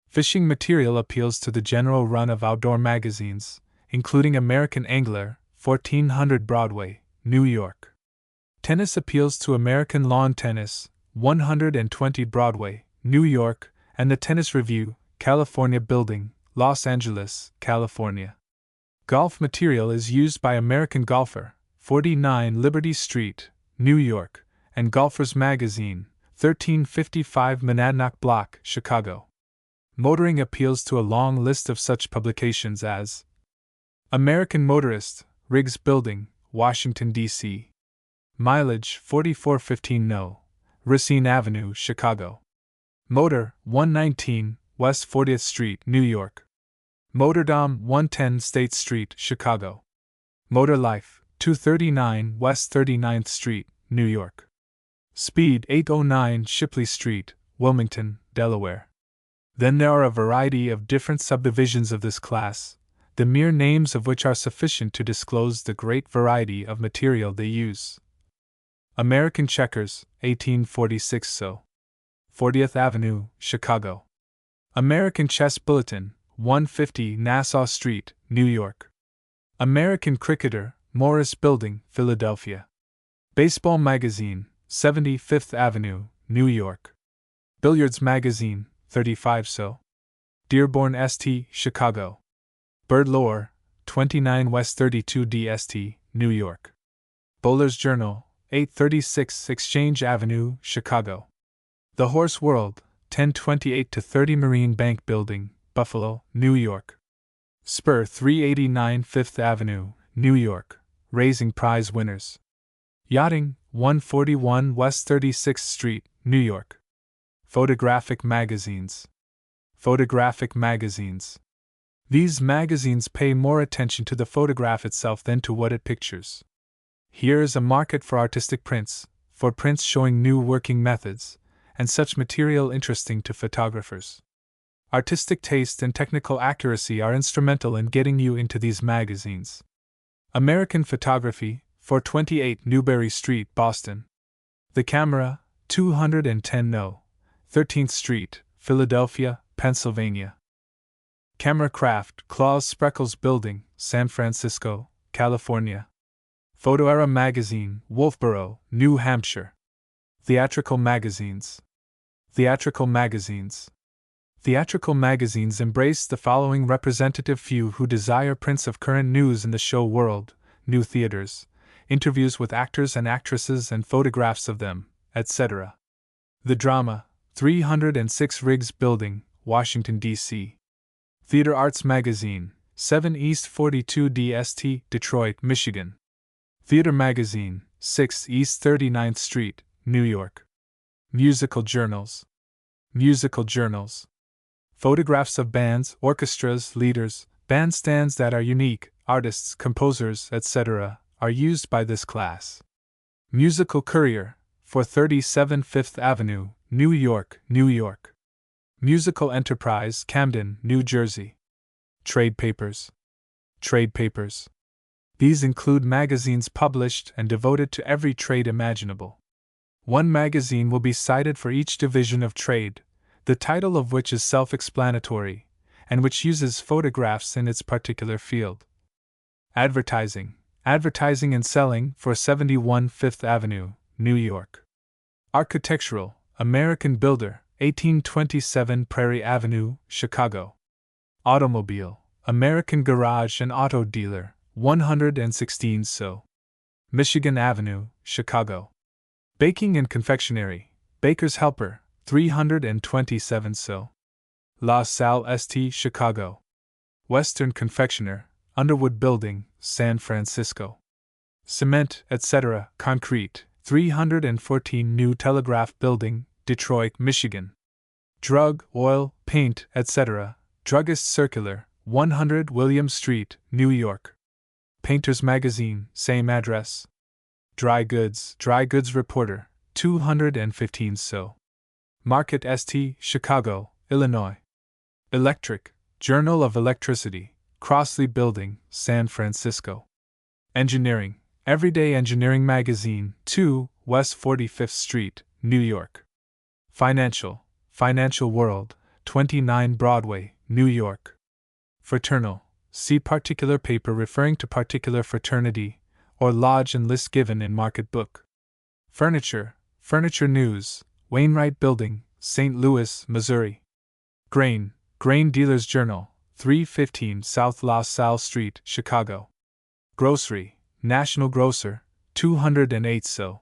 Fishing material appeals to the general run of outdoor magazines, including American Angler, 1400 Broadway, New York. Tennis appeals to American Lawn Tennis, 120 Broadway, New York, and the Tennis Review, California Building, Los Angeles, California. Golf material is used by American Golfer, 49 Liberty Street, New York, and Golfers Magazine, 1355 Monadnock Block, Chicago. Motoring appeals to a long list of such publications as American Motorist, Riggs Building, Washington, D.C. Mileage 4415 No. Racine Avenue, Chicago. Motor, 119 West 40th Street, New York. Motordom, 110 State Street, Chicago. Motor Life, 239 West 39th Street, New York. Speed, 809 Shipley Street, Wilmington, Delaware. Then there are a variety of different subdivisions of this class, the mere names of which are sufficient to disclose the great variety of material they use. American Checkers, 1846 So. 40th Avenue, Chicago. American Chess Bulletin, 150 Nassau Street, New York. American Cricketer, Morris Building, Philadelphia. Baseball Magazine, 75th Avenue, New York. Billiards Magazine, 35 So. Dearborn St., Chicago. Bird Lore, 29 West 32 DST, New York. Bowler's Journal, 836 Exchange Avenue, Chicago. The Horse World, 1028 to 30 Marine Bank Building, Buffalo, New York. Spur 389 Fifth Avenue, New York, raising prize winners. Yachting, 141 West 36th Street, New York. Photographic Magazines. Photographic Magazines. These magazines pay more attention to the photograph itself than to what it pictures. Here is a market for artistic prints, for prints showing new working methods, and such material interesting to photographers. Artistic taste and technical accuracy are instrumental in getting you into these magazines. American Photography, 428 Newberry Street, Boston. The Camera, 210 No. 13th Street, Philadelphia, Pennsylvania. Camera Craft, Claus Spreckles Building, San Francisco, California. Photo Era Magazine, Wolfboro, New Hampshire. Theatrical Magazines. Theatrical Magazines. Theatrical magazines embrace the following representative few who desire prints of current news in the show world, new theaters, interviews with actors and actresses and photographs of them, etc. The Drama, 306 Riggs Building, Washington, D.C. Theater Arts Magazine, 7 East 42 DST, Detroit, Michigan. Theater Magazine, 6 East 39th Street, New York. Musical Journals. Musical Journals. Photographs of bands, orchestras, leaders, bandstands that are unique, artists, composers, etc., are used by this class. Musical Courier, 437 Fifth Avenue, New York, New York. Musical Enterprise, Camden, New Jersey. Trade Papers. Trade Papers. These include magazines published and devoted to every trade imaginable. One magazine will be cited for each division of trade, the title of which is self-explanatory, and which uses photographs in its particular field. Advertising, Advertising and Selling for 71 Fifth Avenue, New York. Architectural, American Builder, 1827 Prairie Avenue, Chicago. Automobile, American Garage and Auto Dealer, 116 So. Michigan Avenue, Chicago. Baking and Confectionery, Baker's Helper, 327 So. La Salle St. Chicago. Western Confectioner, Underwood Building, San Francisco. Cement, etc., Concrete, 314 New Telegraph Building, Detroit, Michigan. Drug, Oil, Paint, etc., Druggist Circular, 100 William Street, New York. Painter's Magazine, same address. Dry Goods Reporter, 215 So. Market St., Chicago, Illinois. Electric, Journal of Electricity, Crossley Building, San Francisco. Engineering, Everyday Engineering Magazine, 2 West 45th Street, New York. Financial World, 29 Broadway, New York. Fraternal, see particular paper referring to particular fraternity, or lodge and list given in Market Book. Furniture News, Wainwright Building, St. Louis, Missouri. Grain Dealer's Journal, 315 South La Salle Street, Chicago. Grocery, National Grocer, 208 So.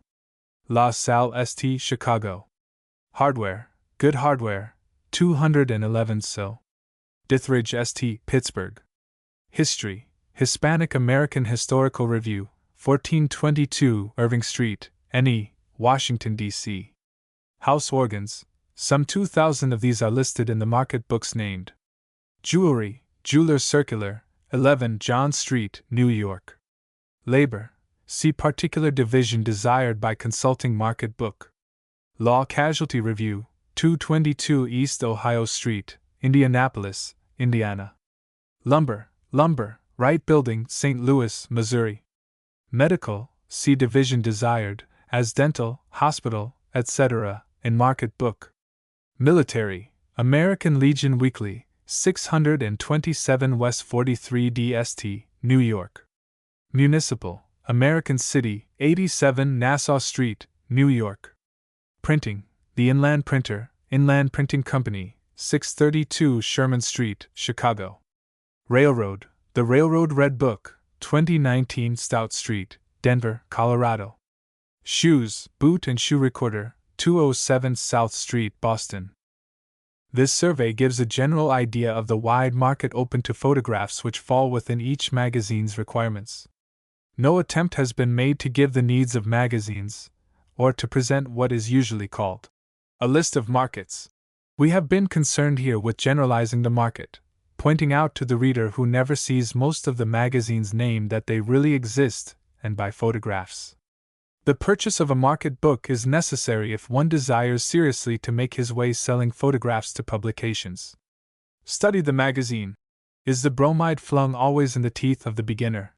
La Salle St., Chicago. Hardware, Good Hardware, 211 So. Dithridge St., Pittsburgh. History, Hispanic American Historical Review, 1422 Irving Street, NE, Washington, D.C. House organs, some 2,000 of these are listed in the Market Books named. Jewelry, Jeweler's Circular, 11 John Street, New York. Labor, see particular division desired by consulting Market Book. Law Casualty Review, 222 East Ohio Street, Indianapolis, Indiana. Lumber, Wright Building, St. Louis, Missouri. Medical, see division desired, as dental, hospital, etc., in Market Book. Military, American Legion Weekly, 627 West 43 DST, New York. Municipal, American City, 87 Nassau Street, New York. Printing, The Inland Printer, Inland Printing Company, 632 Sherman Street, Chicago. Railroad, The Railroad Red Book, 2019 Stout Street, Denver, Colorado. Shoes, Boot and Shoe Recorder, 207 South Street, Boston. This survey gives a general idea of the wide market open to photographs which fall within each magazine's requirements. No attempt has been made to give the needs of magazines, or to present what is usually called a list of markets. We have been concerned here with generalizing the market, pointing out to the reader who never sees most of the magazines named that they really exist, and by photographs. The purchase of a Market Book is necessary if one desires seriously to make his way selling photographs to publications. Study the magazine. Is the bromide flung always in the teeth of the beginner?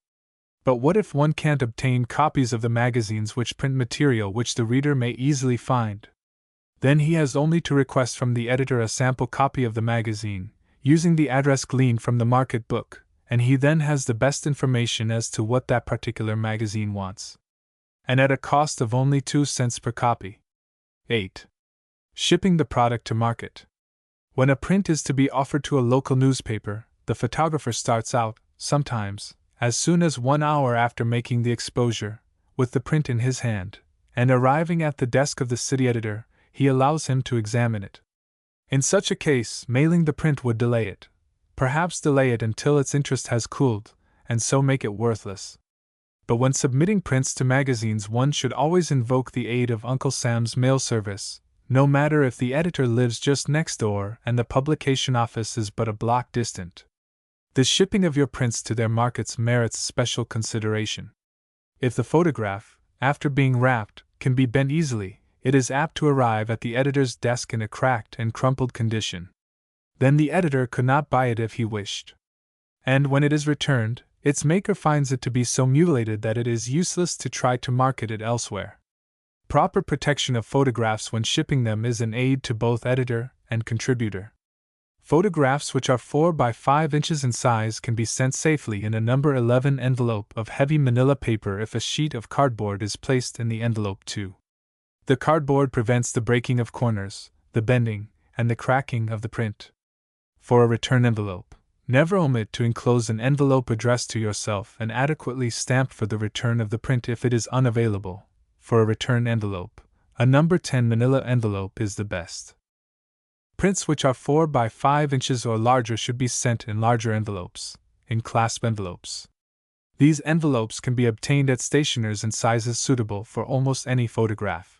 But what if one can't obtain copies of the magazines which print material which the reader may easily find? Then he has only to request from the editor a sample copy of the magazine, using the address gleaned from the Market Book, and he then has the best information as to what that particular magazine wants. And at a cost of only 2 cents per copy. 8. Shipping the product to market. When a print is to be offered to a local newspaper, the photographer starts out, sometimes, as soon as 1 hour after making the exposure, with the print in his hand, and arriving at the desk of the city editor, he allows him to examine it. In such a case, mailing the print would delay it, perhaps delay it until its interest has cooled, and so make it worthless. But when submitting prints to magazines, one should always invoke the aid of Uncle Sam's mail service, no matter if the editor lives just next door and the publication office is but a block distant. The shipping of your prints to their markets merits special consideration. If the photograph, after being wrapped, can be bent easily, it is apt to arrive at the editor's desk in a cracked and crumpled condition. Then the editor could not buy it if he wished. And when it is returned, its maker finds it to be so mutilated that it is useless to try to market it elsewhere. Proper protection of photographs when shipping them is an aid to both editor and contributor. Photographs which are 4 by 5 inches in size can be sent safely in a number 11 envelope of heavy manila paper if a sheet of cardboard is placed in the envelope too. The cardboard prevents the breaking of corners, the bending, and the cracking of the print. For a return envelope, never omit to enclose an envelope addressed to yourself and adequately stamped for the return of the print if it is unavailable. For a return envelope, a number 10 manila envelope is the best. Prints which are 4 by 5 inches or larger should be sent in larger envelopes, in clasp envelopes. These envelopes can be obtained at stationers in sizes suitable for almost any photograph.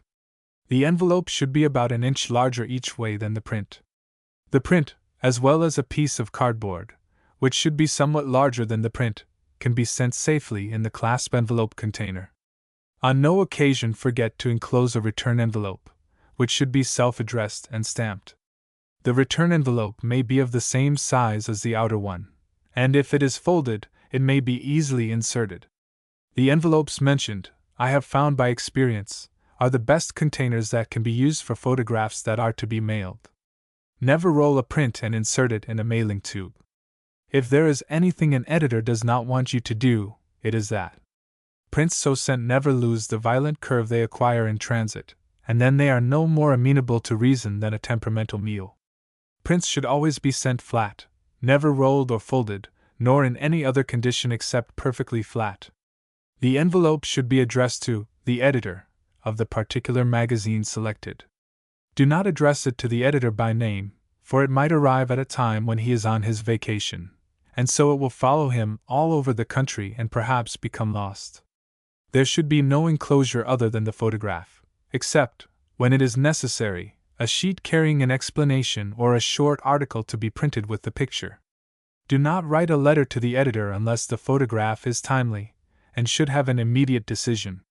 The envelope should be about an inch larger each way than the print. The print, as well as a piece of cardboard, which should be somewhat larger than the print, can be sent safely in the clasp envelope container. On no occasion forget to enclose a return envelope, which should be self-addressed and stamped. The return envelope may be of the same size as the outer one, and if it is folded, it may be easily inserted. The envelopes mentioned, I have found by experience, are the best containers that can be used for photographs that are to be mailed. Never roll a print and insert it in a mailing tube. If there is anything an editor does not want you to do, it is that. Prints so sent never lose the violent curve they acquire in transit, and then they are no more amenable to reason than a temperamental mule. Prints should always be sent flat, never rolled or folded, nor in any other condition except perfectly flat. The envelope should be addressed to the editor of the particular magazine selected. Do not address it to the editor by name, for it might arrive at a time when he is on his vacation, and so it will follow him all over the country and perhaps become lost. There should be no enclosure other than the photograph, except, when it is necessary, a sheet carrying an explanation or a short article to be printed with the picture. Do not write a letter to the editor unless the photograph is timely, and should have an immediate decision.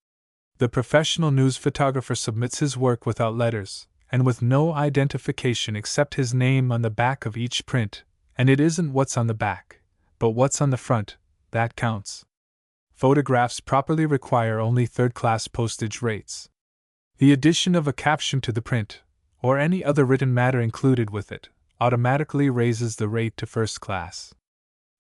The professional news photographer submits his work without letters, and with no identification except his name on the back of each print, and it isn't what's on the back, but what's on the front, that counts. Photographs properly require only third-class postage rates. The addition of a caption to the print, or any other written matter included with it, automatically raises the rate to first class.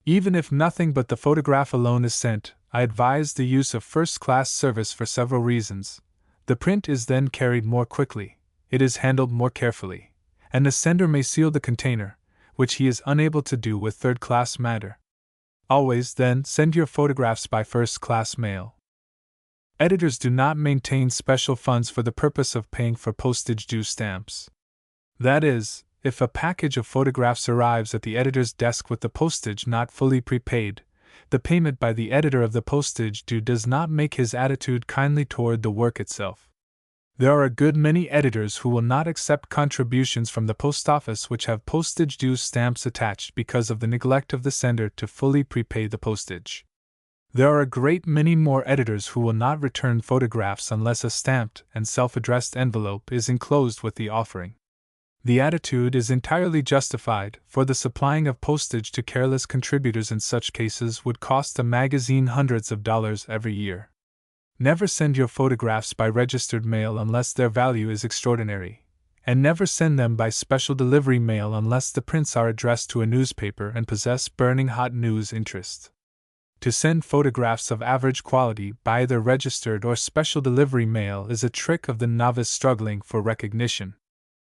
Even if nothing but the photograph alone is sent, I advise the use of first-class service for several reasons. The print is then carried more quickly, it is handled more carefully, and the sender may seal the container, which he is unable to do with third-class matter. Always, then, send your photographs by first-class mail. Editors do not maintain special funds for the purpose of paying for postage-due stamps. That is, if a package of photographs arrives at the editor's desk with the postage not fully prepaid, the payment by the editor of the postage due does not make his attitude kindly toward the work itself. There are a good many editors who will not accept contributions from the post office which have postage-due stamps attached because of the neglect of the sender to fully prepay the postage. There are a great many more editors who will not return photographs unless a stamped and self-addressed envelope is enclosed with the offering. The attitude is entirely justified, for the supplying of postage to careless contributors in such cases would cost a magazine hundreds of dollars every year. Never send your photographs by registered mail unless their value is extraordinary, and never send them by special delivery mail unless the prints are addressed to a newspaper and possess burning hot news interest. To send photographs of average quality by either registered or special delivery mail is a trick of the novice struggling for recognition.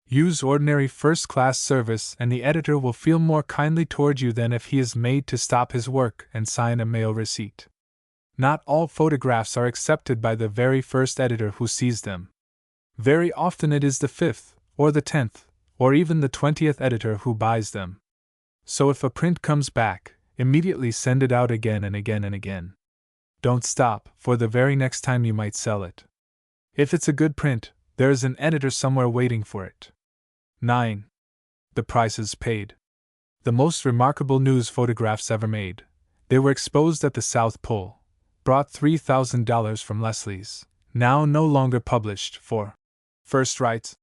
Use ordinary first-class service and the editor will feel more kindly toward you than if he is made to stop his work and sign a mail receipt. Not all photographs are accepted by the very first editor who sees them. Very often it is the 5th, or the 10th, or even the 20th editor who buys them. So if a print comes back, immediately send it out again and again and again. Don't stop, for the very next time you might sell it. If it's a good print, there is an editor somewhere waiting for it. 9. The prices paid. The most remarkable news photographs ever made. They were exposed at the South Pole, brought $3,000 from Leslie's, now no longer published, for first rights,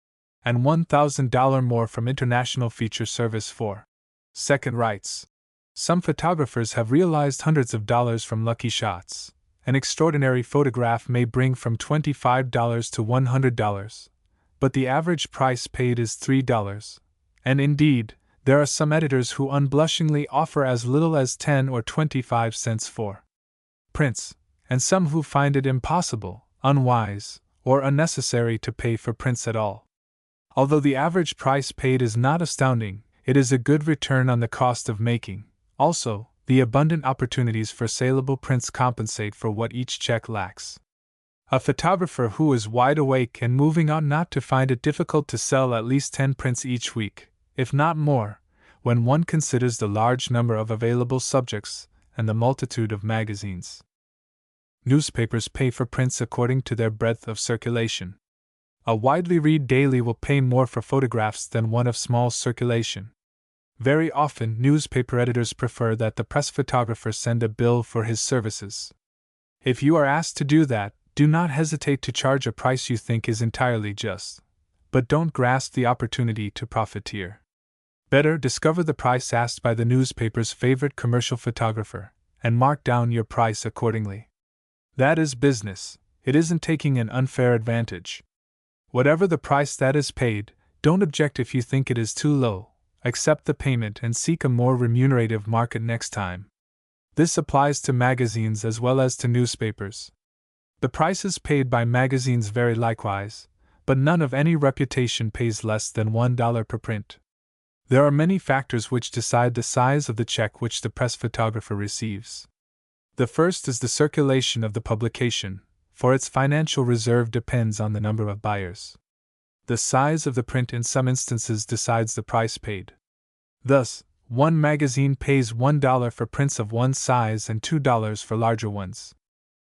and $1,000 more from International Feature Service for second rights. Some photographers have realized hundreds of dollars from lucky shots. An extraordinary photograph may bring from $25 to $100, but the average price paid is $3, and indeed, there are some editors who unblushingly offer as little as 10 or 25 cents for prints, and some who find it impossible, unwise, or unnecessary to pay for prints at all. Although the average price paid is not astounding, it is a good return on the cost of making. Also, the abundant opportunities for saleable prints compensate for what each check lacks. A photographer who is wide awake and moving ought not to find it difficult to sell at least 10 prints each week, if not more, when one considers the large number of available subjects and the multitude of magazines. Newspapers pay for prints according to their breadth of circulation. A widely read daily will pay more for photographs than one of small circulation. Very often, newspaper editors prefer that the press photographer send a bill for his services. If you are asked to do that, do not hesitate to charge a price you think is entirely just. But don't grasp the opportunity to profiteer. Better discover the price asked by the newspaper's favorite commercial photographer, and mark down your price accordingly. That is business. It isn't taking an unfair advantage. Whatever the price that is paid, don't object if you think it is too low. Accept the payment and seek a more remunerative market next time. This applies to magazines as well as to newspapers. The prices paid by magazines vary likewise, but none of any reputation pays less than $1 per print. There are many factors which decide the size of the check which the press photographer receives. The first is the circulation of the publication, for its financial reserve depends on the number of buyers. The size of the print in some instances decides the price paid. Thus, one magazine pays $1 for prints of one size and $2 for larger ones.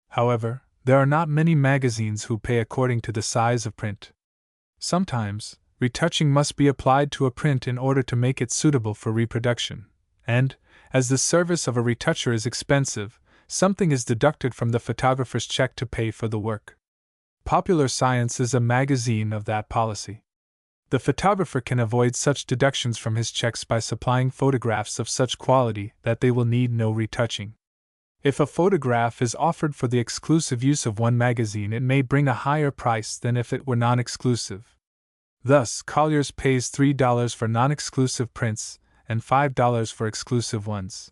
However, there are not many magazines who pay according to the size of print. Sometimes, retouching must be applied to a print in order to make it suitable for reproduction, and, as the service of a retoucher is expensive, something is deducted from the photographer's check to pay for the work. Popular Science is a magazine of that policy. The photographer can avoid such deductions from his checks by supplying photographs of such quality that they will need no retouching. If a photograph is offered for the exclusive use of one magazine, it may bring a higher price than if it were non-exclusive. Thus, Collier's pays $3 for non-exclusive prints and $5 for exclusive ones.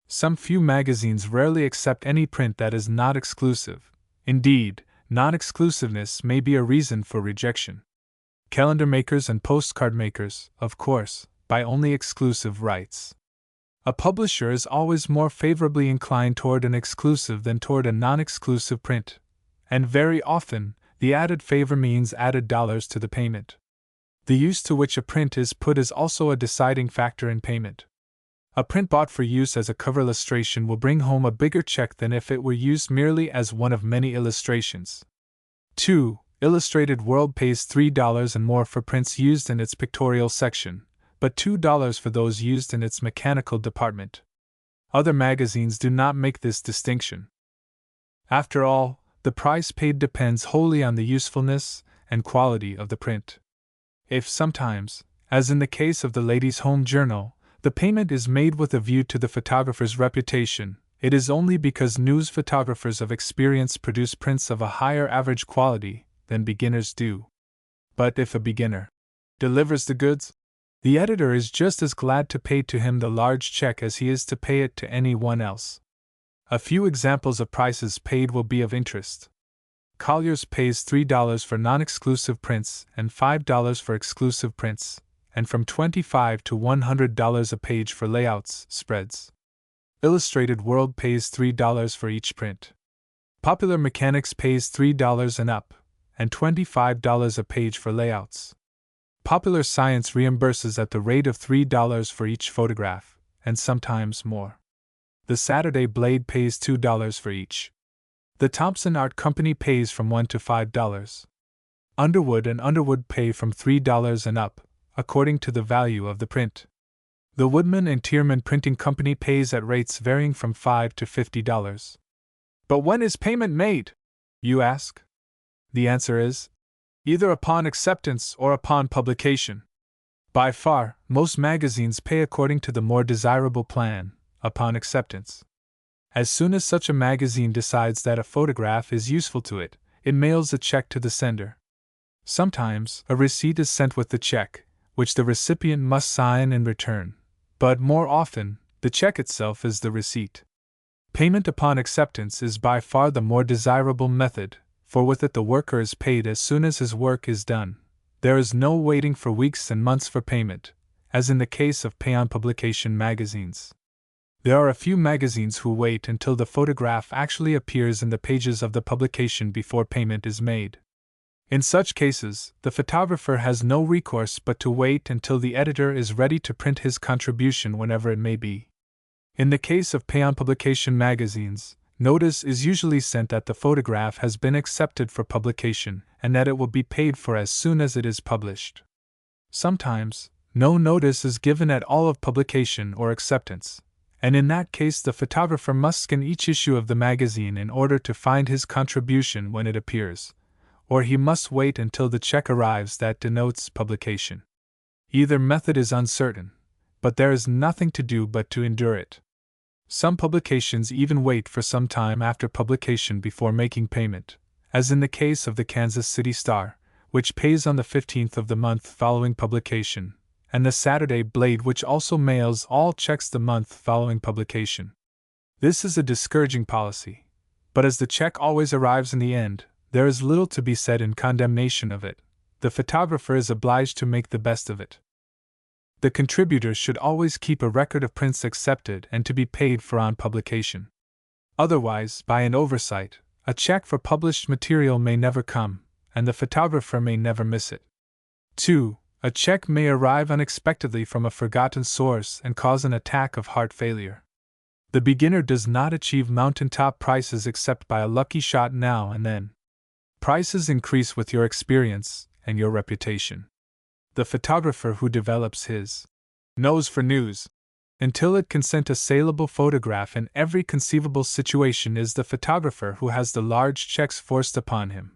Some few magazines rarely accept any print that is not exclusive. Indeed, non-exclusiveness may be a reason for rejection. Calendar makers and postcard makers, of course, buy only exclusive rights. A publisher is always more favorably inclined toward an exclusive than toward a non-exclusive print, and very often, the added favor means added dollars to the payment. The use to which a print is put is also a deciding factor in payment. A print bought for use as a cover illustration will bring home a bigger check than if it were used merely as one of many illustrations. 2. Illustrated World pays $3 and more for prints used in its pictorial section, but $2 for those used in its mechanical department. Other magazines do not make this distinction. After all, the price paid depends wholly on the usefulness and quality of the print. If sometimes, as in the case of the Ladies' Home Journal, the payment is made with a view to the photographer's reputation, it is only because news photographers of experience produce prints of a higher average quality than beginners do. But if a beginner delivers the goods, the editor is just as glad to pay to him the large check as he is to pay it to anyone else. A few examples of prices paid will be of interest. Collier's pays $3 for non-exclusive prints and $5 for exclusive prints, and from $25 to $100 a page for layouts, spreads. Illustrated World pays $3 for each print. Popular Mechanics pays $3 and up, and $25 a page for layouts. Popular Science reimburses at the rate of $3 for each photograph, and sometimes more. The Saturday Blade pays $2 for each. The Thompson Art Company pays from $1 to $5. Underwood and Underwood pay from $3 and up, according to the value of the print. The Woodman and Tierman Printing Company pays at rates varying from $5 to $50. But when is payment made? You ask. The answer is, either upon acceptance or upon publication. By far, most magazines pay according to the more desirable plan, upon acceptance. As soon as such a magazine decides that a photograph is useful to it, it mails a check to the sender. Sometimes, a receipt is sent with the check, which the recipient must sign and return, but more often, the check itself is the receipt. Payment upon acceptance is by far the more desirable method, for with it the worker is paid as soon as his work is done. There is no waiting for weeks and months for payment, as in the case of pay-on-publication magazines. There are a few magazines who wait until the photograph actually appears in the pages of the publication before payment is made. In such cases, the photographer has no recourse but to wait until the editor is ready to print his contribution whenever it may be. In the case of pay-on-publication magazines, notice is usually sent that the photograph has been accepted for publication and that it will be paid for as soon as it is published. Sometimes, no notice is given at all of publication or acceptance, and in that case the photographer must scan each issue of the magazine in order to find his contribution when it appears, or he must wait until the check arrives that denotes publication. Either method is uncertain, but there is nothing to do but to endure it. Some publications even wait for some time after publication before making payment, as in the case of the Kansas City Star, which pays on the 15th of the month following publication, and the Saturday Blade, which also mails all checks the month following publication. This is a discouraging policy, but as the check always arrives in the end, there is little to be said in condemnation of it. The photographer is obliged to make the best of it. The contributors should always keep a record of prints accepted and to be paid for on publication. Otherwise, by an oversight, a check for published material may never come, and the photographer may never miss it. 2. A check may arrive unexpectedly from a forgotten source and cause an attack of heart failure. The beginner does not achieve mountaintop prices except by a lucky shot now and then. Prices increase with your experience and your reputation. The photographer who develops his nose for news until it can send a saleable photograph in every conceivable situation is the photographer who has the large checks forced upon him.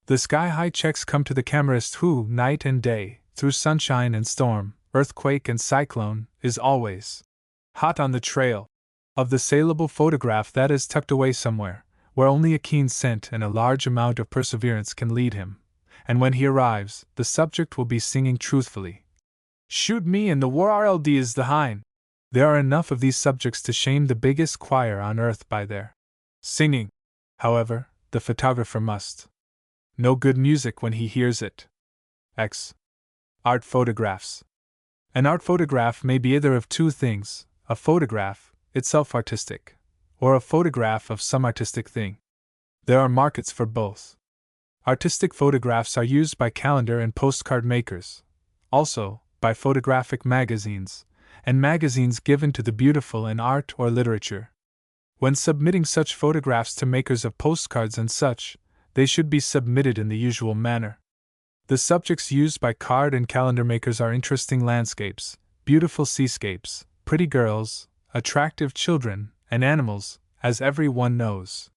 The sky-high checks come to the camerist who, night and day, through sunshine and storm, earthquake and cyclone, is always hot on the trail of the saleable photograph that is tucked away somewhere, where only a keen scent and a large amount of perseverance can lead him, and when he arrives, the subject will be singing truthfully, "Shoot me and the world is the hind." There are enough of these subjects to shame the biggest choir on earth by their singing. However, the photographer must know good music when he hears it. X. Art photographs. An art photograph may be either of two things: a photograph, itself artistic, or a photograph of some artistic thing. There are markets for both. Artistic photographs are used by calendar and postcard makers, also by photographic magazines, and magazines given to the beautiful in art or literature. When submitting such photographs to makers of postcards and such, they should be submitted in the usual manner. The subjects used by card and calendar makers are interesting landscapes, beautiful seascapes, pretty girls, attractive children, and animals, as every one knows.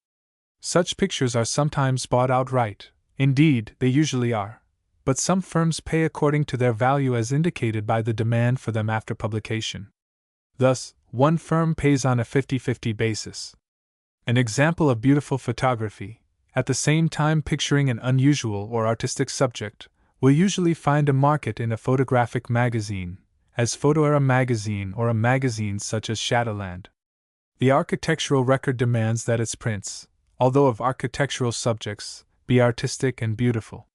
Such pictures are sometimes bought outright, indeed, they usually are, but some firms pay according to their value as indicated by the demand for them after publication. Thus, one firm pays on a 50-50 basis. An example of beautiful photography, at the same time picturing an unusual or artistic subject, will usually find a market in a photographic magazine, as Photoera magazine or a magazine such as Shadowland. The architectural record demands that its prints, although of architectural subjects, be artistic and beautiful.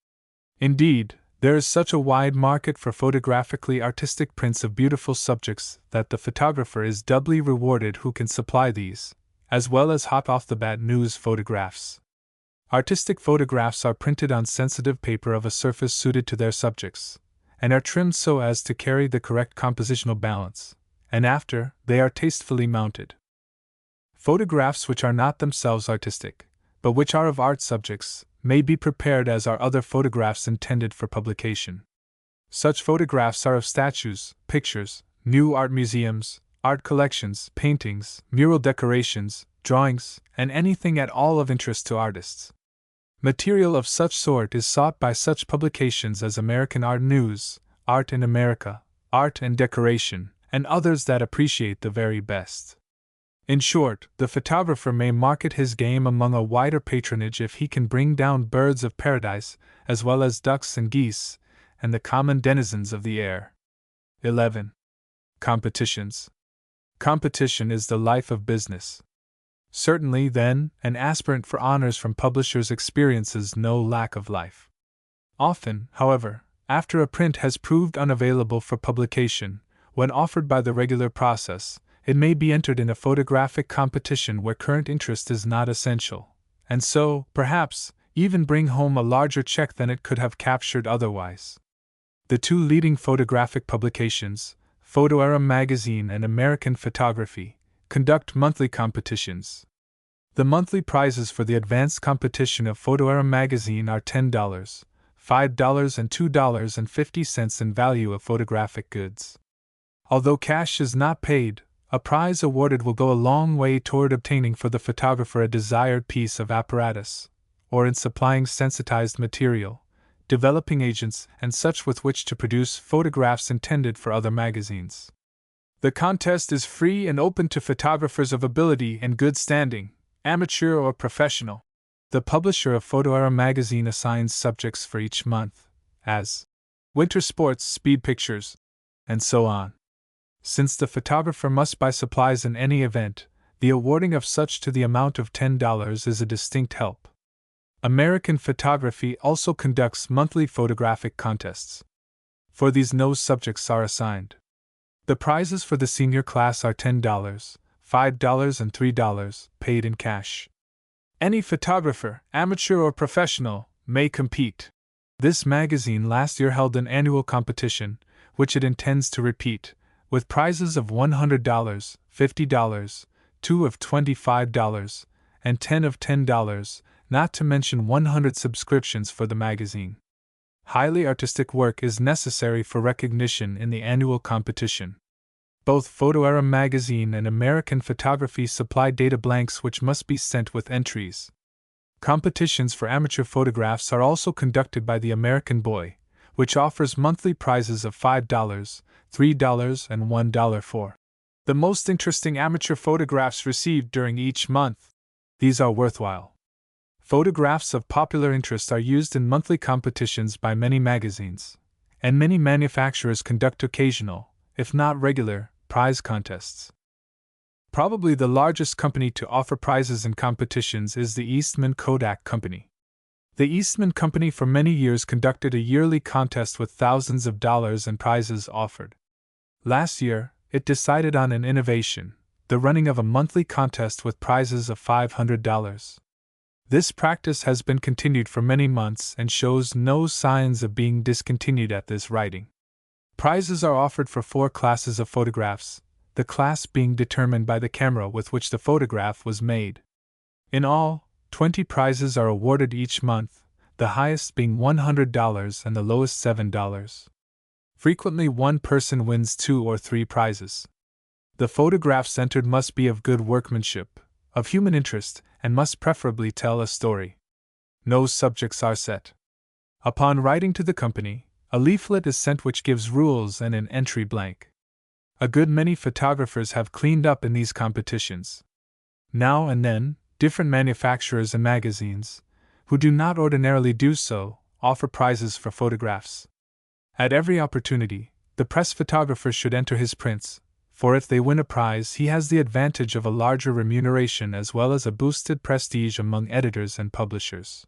Indeed, there is such a wide market for photographically artistic prints of beautiful subjects that the photographer is doubly rewarded who can supply these, as well as hot off the bat news photographs. Artistic photographs are printed on sensitive paper of a surface suited to their subjects, and are trimmed so as to carry the correct compositional balance, and after, they are tastefully mounted. Photographs which are not themselves artistic, but which are of art subjects, may be prepared as are other photographs intended for publication. Such photographs are of statues, pictures, new art museums, art collections, paintings, mural decorations, drawings, and anything at all of interest to artists. Material of such sort is sought by such publications as American Art News, Art in America, Art and Decoration, and others that appreciate the very best. In short, the photographer may market his game among a wider patronage if he can bring down birds of paradise, as well as ducks and geese, and the common denizens of the air. 11. Competitions. Competition is the life of business. Certainly, then, an aspirant for honors from publishers experiences no lack of life. Often, however, after a print has proved unavailable for publication, when offered by the regular process, it may be entered in a photographic competition where current interest is not essential, and so, perhaps, even bring home a larger check than it could have captured otherwise. The two leading photographic publications, Photo Era magazine and American Photography, conduct monthly competitions. The monthly prizes for the advanced competition of Photo Era magazine are $10, $5, and $2.50 in value of photographic goods. Although cash is not paid, a prize awarded will go a long way toward obtaining for the photographer a desired piece of apparatus, or in supplying sensitized material, developing agents, and such with which to produce photographs intended for other magazines. The contest is free and open to photographers of ability and good standing, amateur or professional. The publisher of Photo Era magazine assigns subjects for each month, as winter sports, speed pictures, and so on. Since the photographer must buy supplies in any event, the awarding of such to the amount of $10 is a distinct help. American Photography also conducts monthly photographic contests. For these no subjects are assigned. The prizes for the senior class are $10, $5, and $3, paid in cash. Any photographer, amateur or professional, may compete. This magazine last year held an annual competition, which it intends to repeat, with prizes of $100, $50, $2 of $25, and $10 of $10, not to mention 100 subscriptions for the magazine. Highly artistic work is necessary for recognition in the annual competition. Both Photo Era magazine and American Photography supply data blanks which must be sent with entries. Competitions for amateur photographs are also conducted by the American Boy, which offers monthly prizes of $5, $3, and $1 for the most interesting amateur photographs received during each month. These are worthwhile. Photographs of popular interest are used in monthly competitions by many magazines, and many manufacturers conduct occasional, if not regular, prize contests. Probably the largest company to offer prizes in competitions is the Eastman Kodak Company. The Eastman Company for many years conducted a yearly contest with thousands of dollars in prizes offered. Last year, it decided on an innovation, the running of a monthly contest with prizes of $500. This practice has been continued for many months and shows no signs of being discontinued at this writing. Prizes are offered for 4 classes of photographs, the class being determined by the camera with which the photograph was made. In all, 20 prizes are awarded each month, the highest being $100 and the lowest $7. Frequently one person wins 2 or 3 prizes. The photographs entered must be of good workmanship, of human interest, and must preferably tell a story. No subjects are set. Upon writing to the company, a leaflet is sent which gives rules and an entry blank. A good many photographers have cleaned up in these competitions. Now and then, different manufacturers and magazines, who do not ordinarily do so, offer prizes for photographs. At every opportunity, the press photographer should enter his prints, for if they win a prize, he has the advantage of a larger remuneration as well as a boosted prestige among editors and publishers.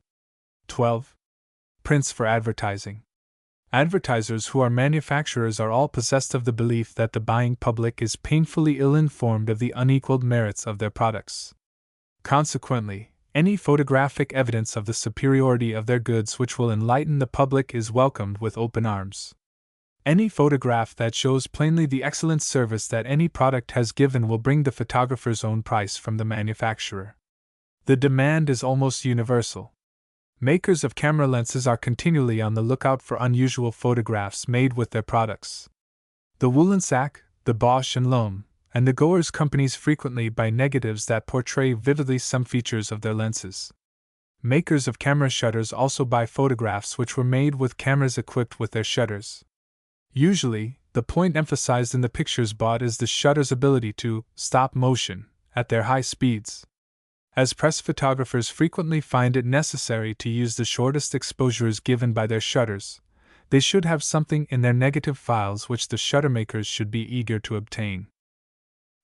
12. Prints for advertising. Advertisers who are manufacturers are all possessed of the belief that the buying public is painfully ill-informed of the unequaled merits of their products. Consequently, any photographic evidence of the superiority of their goods which will enlighten the public is welcomed with open arms. Any photograph that shows plainly the excellent service that any product has given will bring the photographer's own price from the manufacturer. The demand is almost universal. Makers of camera lenses are continually on the lookout for unusual photographs made with their products. The Wollensak, the Bosch and Lohm, and the Goerz companies frequently buy negatives that portray vividly some features of their lenses. Makers of camera shutters also buy photographs which were made with cameras equipped with their shutters. Usually, the point emphasized in the pictures bought is the shutter's ability to stop motion at their high speeds. As press photographers frequently find it necessary to use the shortest exposures given by their shutters, they should have something in their negative files which the shutter makers should be eager to obtain.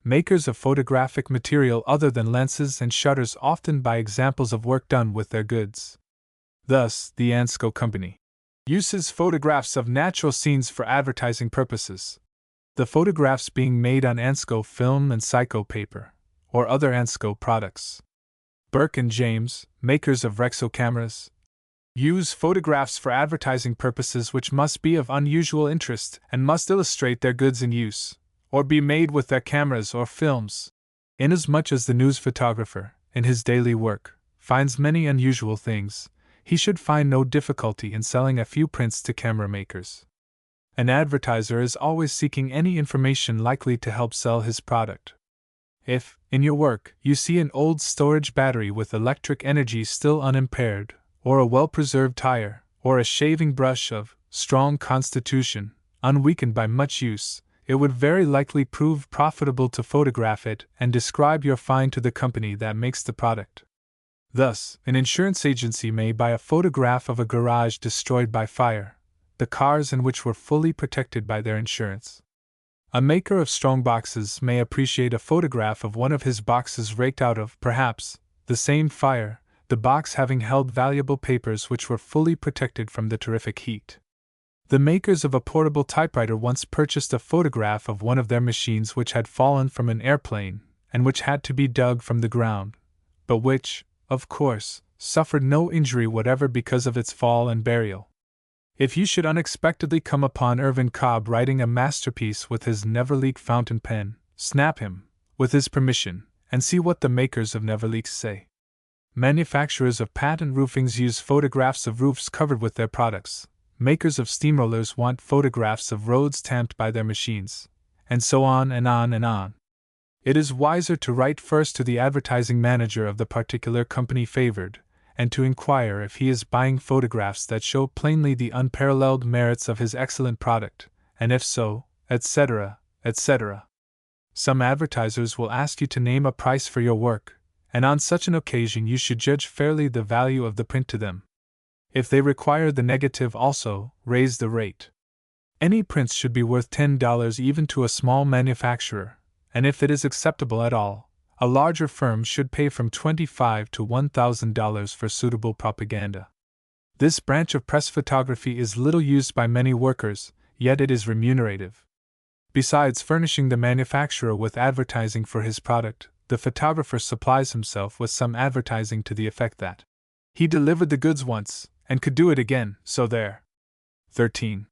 Makers of photographic material other than lenses and shutters often buy examples of work done with their goods. Thus, the Ansco Company uses photographs of natural scenes for advertising purposes. The photographs being made on Ansco film and Psycho paper, or other Ansco products. Burke and James, makers of Rexo cameras, use photographs for advertising purposes which must be of unusual interest and must illustrate their goods in use, or be made with their cameras or films. Inasmuch as the news photographer, in his daily work, finds many unusual things, he should find no difficulty in selling a few prints to camera makers. An advertiser is always seeking any information likely to help sell his product. If, in your work, you see an old storage battery with electric energy still unimpaired, or a well-preserved tire, or a shaving brush of strong constitution, unweakened by much use, it would very likely prove profitable to photograph it and describe your find to the company that makes the product. Thus, an insurance agency may buy a photograph of a garage destroyed by fire, the cars in which were fully protected by their insurance. A maker of strong boxes may appreciate a photograph of one of his boxes raked out of, perhaps, the same fire, the box having held valuable papers which were fully protected from the terrific heat. The makers of a portable typewriter once purchased a photograph of one of their machines which had fallen from an airplane, and which had to be dug from the ground, but which, of course, suffered no injury whatever because of its fall and burial. If you should unexpectedly come upon Irvin Cobb writing a masterpiece with his Neverleak fountain pen, snap him, with his permission, and see what the makers of Neverleaks say. Manufacturers of patent roofings use photographs of roofs covered with their products. Makers of steamrollers want photographs of roads tamped by their machines, and so on and on and on. It is wiser to write first to the advertising manager of the particular company favored, and to inquire if he is buying photographs that show plainly the unparalleled merits of his excellent product, and if so, etc., etc. Some advertisers will ask you to name a price for your work, and on such an occasion you should judge fairly the value of the print to them. If they require the negative also, raise the rate. Any prints should be worth $10 even to a small manufacturer, and if it is acceptable at all, a larger firm should pay from $25 to $1,000 for suitable propaganda. This branch of press photography is little used by many workers, yet it is remunerative. Besides furnishing the manufacturer with advertising for his product, the photographer supplies himself with some advertising to the effect that he delivered the goods once, and could do it again, so there. 13.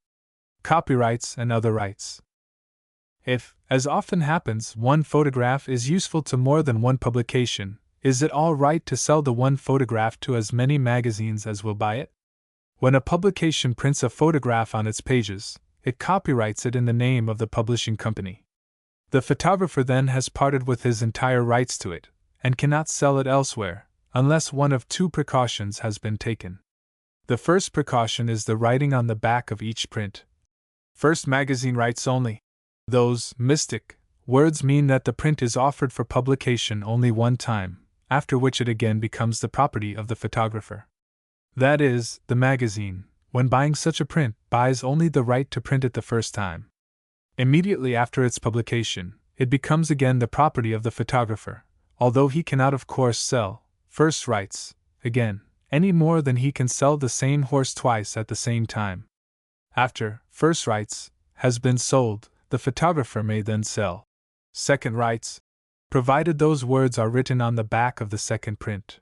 Copyrights and other rights. If, as often happens, one photograph is useful to more than one publication, is it all right to sell the one photograph to as many magazines as will buy it? When a publication prints a photograph on its pages, it copyrights it in the name of the publishing company. The photographer then has parted with his entire rights to it, and cannot sell it elsewhere, unless one of two precautions has been taken. The first precaution is the writing on the back of each print. First, magazine rights only. Those mystic words mean that the print is offered for publication only one time, after which it again becomes the property of the photographer. That is, the magazine, when buying such a print, buys only the right to print it the first time. Immediately after its publication, it becomes again the property of the photographer, although he cannot of course sell first rights again, any more than he can sell the same horse twice at the same time. After first rights has been sold, the photographer may then sell second rights, provided those words are written on the back of the second print.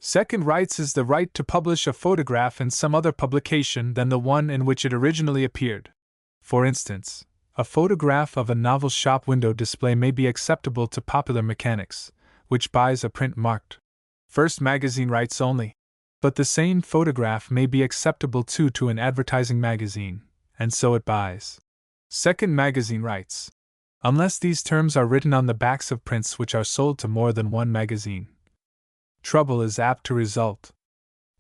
Second rights is the right to publish a photograph in some other publication than the one in which it originally appeared. For instance, a photograph of a novel shop window display may be acceptable to Popular Mechanics, which buys a print marked First Magazine Rights Only. But the same photograph may be acceptable too to an advertising magazine, and so it buys Second Magazine Rights, unless these terms are written on the backs of prints which are sold to more than one magazine. Trouble is apt to result.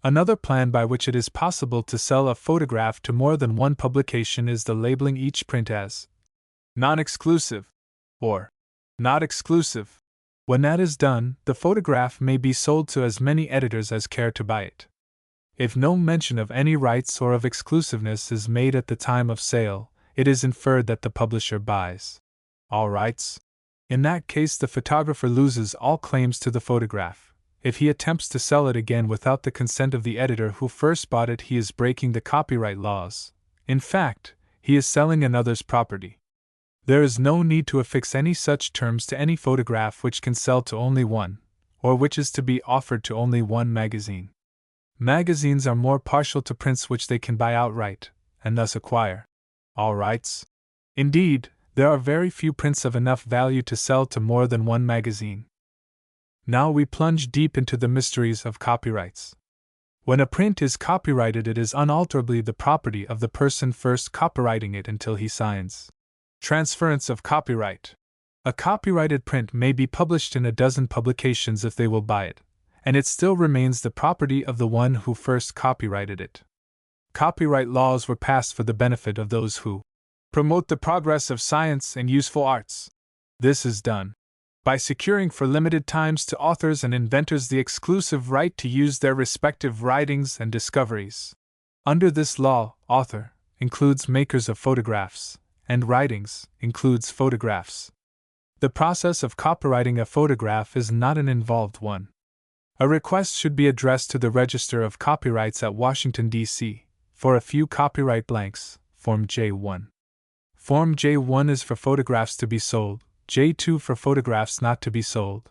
Another plan by which it is possible to sell a photograph to more than one publication is the labeling each print as non-exclusive or not exclusive. When that is done, the photograph may be sold to as many editors as care to buy it. If no mention of any rights or of exclusiveness is made at the time of sale, it is inferred that the publisher buys all rights. In that case, the photographer loses all claims to the photograph. If he attempts to sell it again without the consent of the editor who first bought it, he is breaking the copyright laws. In fact, he is selling another's property. There is no need to affix any such terms to any photograph which can sell to only one, or which is to be offered to only one magazine. Magazines are more partial to prints which they can buy outright, and thus acquire all rights. Indeed, there are very few prints of enough value to sell to more than one magazine. Now we plunge deep into the mysteries of copyrights. When a print is copyrighted, it is unalterably the property of the person first copyrighting it until he signs transference of copyright. A copyrighted print may be published in a dozen publications if they will buy it, and it still remains the property of the one who first copyrighted it. Copyright laws were passed for the benefit of those who promote the progress of science and useful arts. This is done by securing for limited times to authors and inventors the exclusive right to use their respective writings and discoveries. Under this law, author includes makers of photographs, and writings includes photographs. The process of copyrighting a photograph is not an involved one. A request should be addressed to the Register of Copyrights at Washington, D.C., for a few copyright blanks, Form J1. Form J1 is for photographs to be sold, J2 for photographs not to be sold.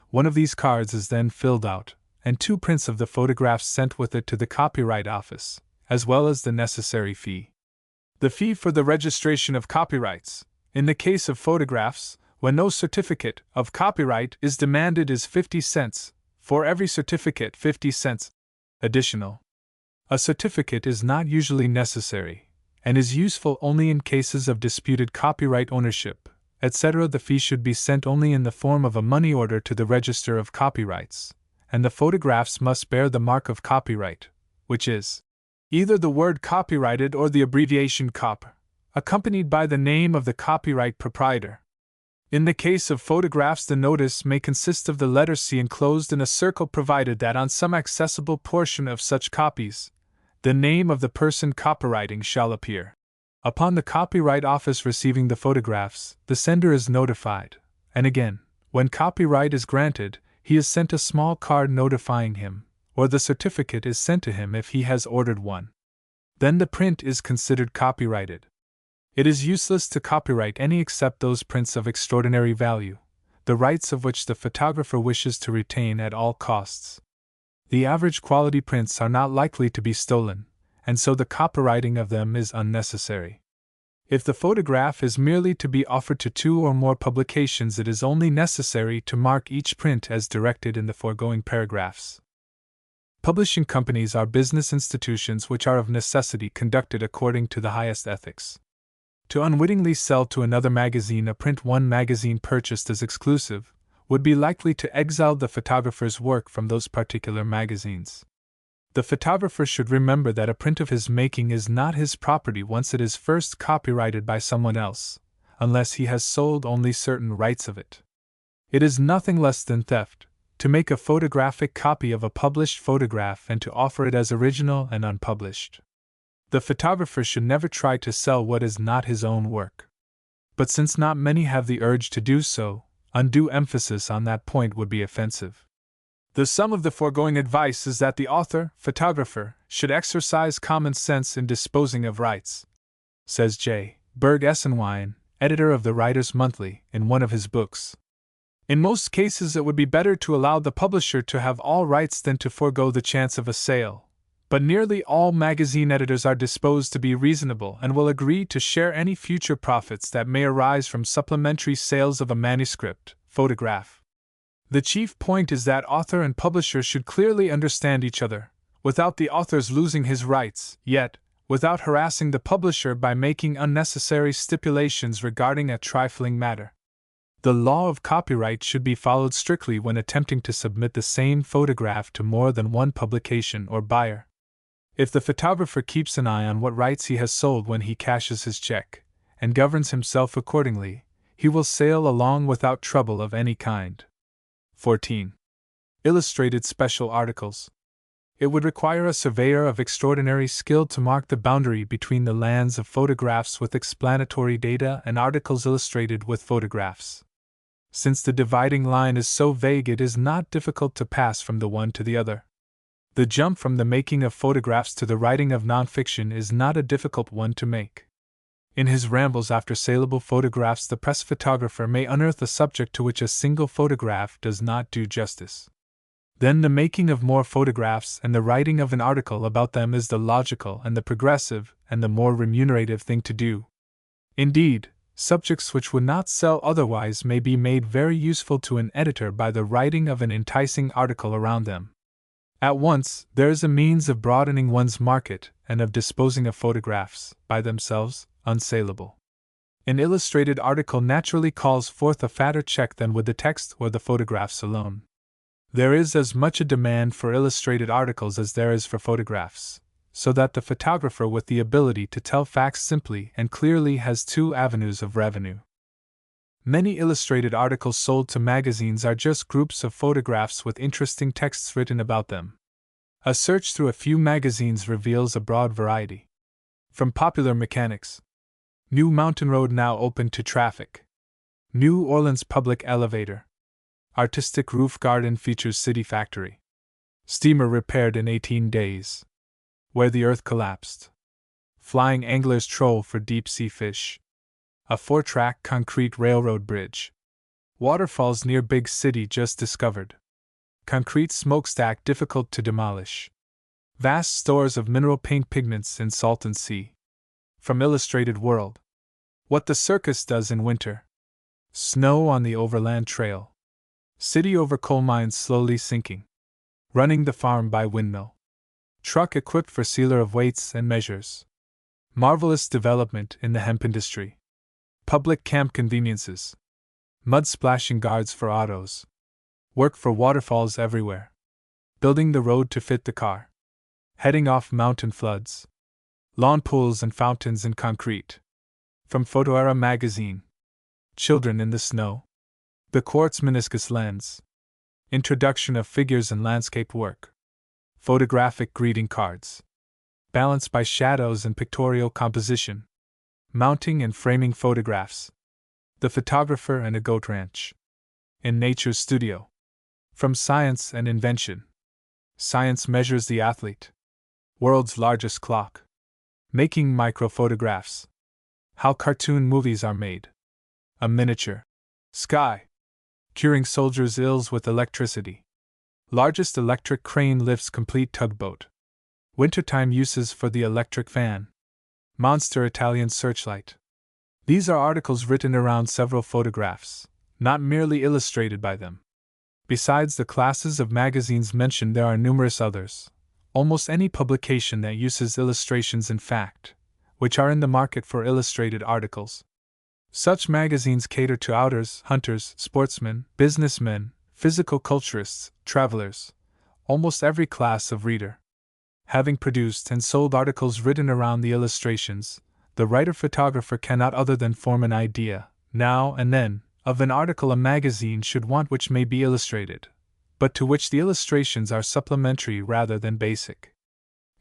One of these cards is then filled out, and 2 prints of the photographs sent with it to the Copyright Office, as well as the necessary fee. The fee for the registration of copyrights, in the case of photographs, when no certificate of copyright is demanded, is 50 cents, for every certificate 50 cents. Additional. A certificate is not usually necessary, and is useful only in cases of disputed copyright ownership, etc. The fee should be sent only in the form of a money order to the Register of Copyrights, and the photographs must bear the mark of copyright, which is either the word copyrighted or the abbreviation COP, accompanied by the name of the copyright proprietor. In the case of photographs, the notice may consist of the letter C enclosed in a circle, provided that on some accessible portion of such copies, the name of the person copyrighting shall appear. Upon the Copyright Office receiving the photographs, the sender is notified, and again, when copyright is granted, he is sent a small card notifying him, or the certificate is sent to him if he has ordered one. Then the print is considered copyrighted. It is useless to copyright any except those prints of extraordinary value, the rights of which the photographer wishes to retain at all costs. The average quality prints are not likely to be stolen, and so the copyrighting of them is unnecessary. If the photograph is merely to be offered to 2 or more publications, it is only necessary to mark each print as directed in the foregoing paragraphs. Publishing companies are business institutions which are of necessity conducted according to the highest ethics. To unwittingly sell to another magazine a print one magazine purchased as exclusive would be likely to exile the photographer's work from those particular magazines. The photographer should remember that a print of his making is not his property once it is first copyrighted by someone else, unless he has sold only certain rights of it. It is nothing less than theft to make a photographic copy of a published photograph and to offer it as original and unpublished. The photographer should never try to sell what is not his own work. But since not many have the urge to do so, undue emphasis on that point would be offensive. The sum of the foregoing advice is that the author, photographer, should exercise common sense in disposing of rights, says J. Berg Essenwein, editor of the Writer's Monthly, in one of his books. In most cases it would be better to allow the publisher to have all rights than to forego the chance of a sale, but nearly all magazine editors are disposed to be reasonable and will agree to share any future profits that may arise from supplementary sales of a manuscript, photograph. The chief point is that author and publisher should clearly understand each other, without the author's losing his rights, yet without harassing the publisher by making unnecessary stipulations regarding a trifling matter. The law of copyright should be followed strictly when attempting to submit the same photograph to more than one publication or buyer. If the photographer keeps an eye on what rights he has sold when he cashes his check, and governs himself accordingly, he will sail along without trouble of any kind. 14. Illustrated Special Articles. It would require a surveyor of extraordinary skill to mark the boundary between the lands of photographs with explanatory data and articles illustrated with photographs. Since the dividing line is so vague, it is not difficult to pass from the one to the other. The jump from the making of photographs to the writing of nonfiction is not a difficult one to make. In his rambles after saleable photographs, the press photographer may unearth a subject to which a single photograph does not do justice. Then the making of more photographs and the writing of an article about them is the logical and the progressive and the more remunerative thing to do. Indeed, subjects which would not sell otherwise may be made very useful to an editor by the writing of an enticing article around them. At once, there is a means of broadening one's market and of disposing of photographs, by themselves, unsaleable. An illustrated article naturally calls forth a fatter check than would the text or the photographs alone. There is as much a demand for illustrated articles as there is for photographs, so that the photographer with the ability to tell facts simply and clearly has two avenues of revenue. Many illustrated articles sold to magazines are just groups of photographs with interesting texts written about them. A search through a few magazines reveals a broad variety. From Popular Mechanics, New Mountain Road now open to traffic, New Orleans Public Elevator, Artistic Roof Garden features City Factory, Steamer repaired in 18 days, Where the Earth Collapsed, Flying Angler's Troll for Deep Sea Fish, A 4-track concrete railroad bridge, Waterfalls near Big City just discovered, Concrete smokestack difficult to demolish, Vast stores of mineral paint pigments in Salton Sea. From Illustrated World, What the Circus Does in Winter, Snow on the Overland Trail, City over coal mines slowly sinking, Running the farm by windmill, Truck equipped for sealer of weights and measures, Marvelous development in the hemp industry, Public camp conveniences, Mud splashing guards for autos, Work for waterfalls everywhere, Building the road to fit the car, Heading off mountain floods, Lawn pools and fountains in concrete. From Photo Era magazine, Children in the Snow, The Quartz Meniscus Lens, Introduction of Figures and Landscape Work, Photographic Greeting Cards, Balanced by Shadows and Pictorial Composition, Mounting and Framing Photographs, The Photographer and a Goat Ranch, In Nature's Studio. From Science and Invention, Science Measures the Athlete, World's Largest Clock, Making Microphotographs, How Cartoon Movies Are Made, A Miniature, Sky, Curing Soldiers' Ills with Electricity, Largest Electric Crane Lifts Complete Tugboat, Wintertime Uses for the Electric Fan, Monster Italian Searchlight. These are articles written around several photographs, not merely illustrated by them. Besides the classes of magazines mentioned, there are numerous others, almost any publication that uses illustrations in fact, which are in the market for illustrated articles. Such magazines cater to outers, hunters, sportsmen, businessmen, physical culturists, travelers, almost every class of reader. Having produced and sold articles written around the illustrations, the writer-photographer cannot other than form an idea, now and then, of an article a magazine should want which may be illustrated, but to which the illustrations are supplementary rather than basic.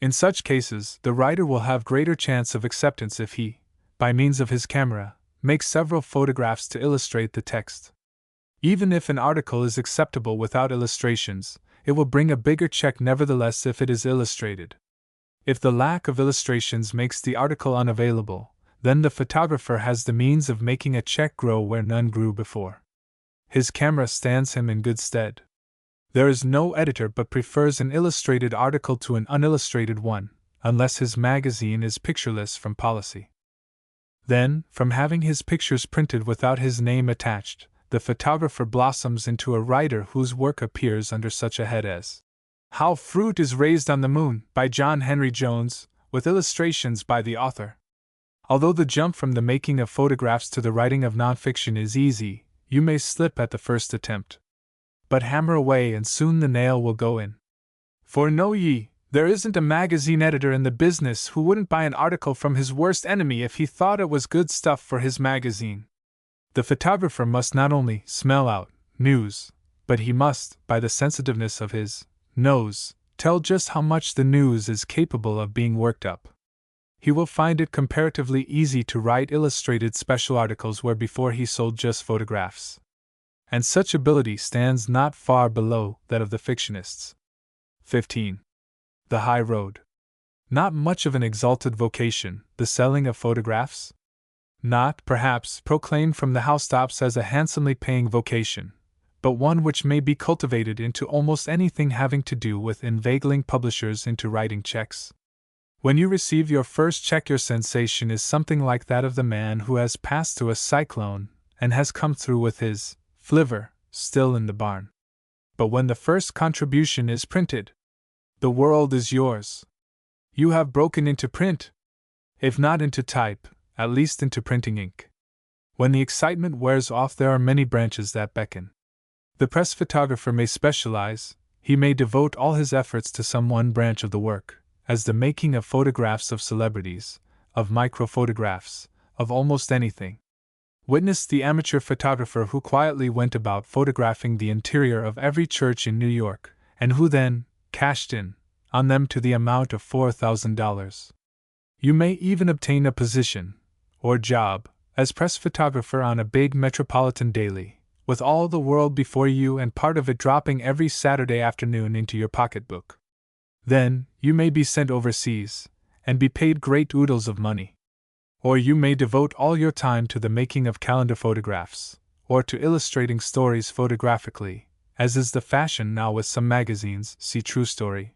In such cases, the writer will have greater chance of acceptance if he, by means of his camera, makes several photographs to illustrate the text. Even if an article is acceptable without illustrations, it will bring a bigger check nevertheless if it is illustrated. If the lack of illustrations makes the article unavailable, then the photographer has the means of making a check grow where none grew before. His camera stands him in good stead. There is no editor but prefers an illustrated article to an unillustrated one, unless his magazine is pictureless from policy. Then, from having his pictures printed without his name attached, the photographer blossoms into a writer whose work appears under such a head as How Fruit is Raised on the Moon, by John Henry Jones, with illustrations by the author. Although the jump from the making of photographs to the writing of nonfiction is easy, you may slip at the first attempt. But hammer away and soon the nail will go in. For know ye, there isn't a magazine editor in the business who wouldn't buy an article from his worst enemy if he thought it was good stuff for his magazine. The photographer must not only smell out news, but he must, by the sensitiveness of his nose, tell just how much the news is capable of being worked up. He will find it comparatively easy to write illustrated special articles where before he sold just photographs. And such ability stands not far below that of the fictionists. 15. The high road. Not much of an exalted vocation, the selling of photographs? Not, perhaps, proclaimed from the housetops as a handsomely paying vocation, but one which may be cultivated into almost anything having to do with inveigling publishers into writing checks. When you receive your first check, your sensation is something like that of the man who has passed through a cyclone and has come through with his flivver still in the barn. But when the first contribution is printed, the world is yours. You have broken into print. If not into type, at least into printing ink. When the excitement wears off, there are many branches that beckon. The press photographer may specialize, he may devote all his efforts to some one branch of the work, as the making of photographs of celebrities, of microphotographs, of almost anything. Witness the amateur photographer who quietly went about photographing the interior of every church in New York, and who then cashed in on them to the amount of $4,000. You may even obtain a position, or job, as press photographer on a big metropolitan daily, with all the world before you and part of it dropping every Saturday afternoon into your pocketbook. Then, you may be sent overseas, and be paid great oodles of money. Or you may devote all your time to the making of calendar photographs, or to illustrating stories photographically, as is the fashion now with some magazines, see True Story.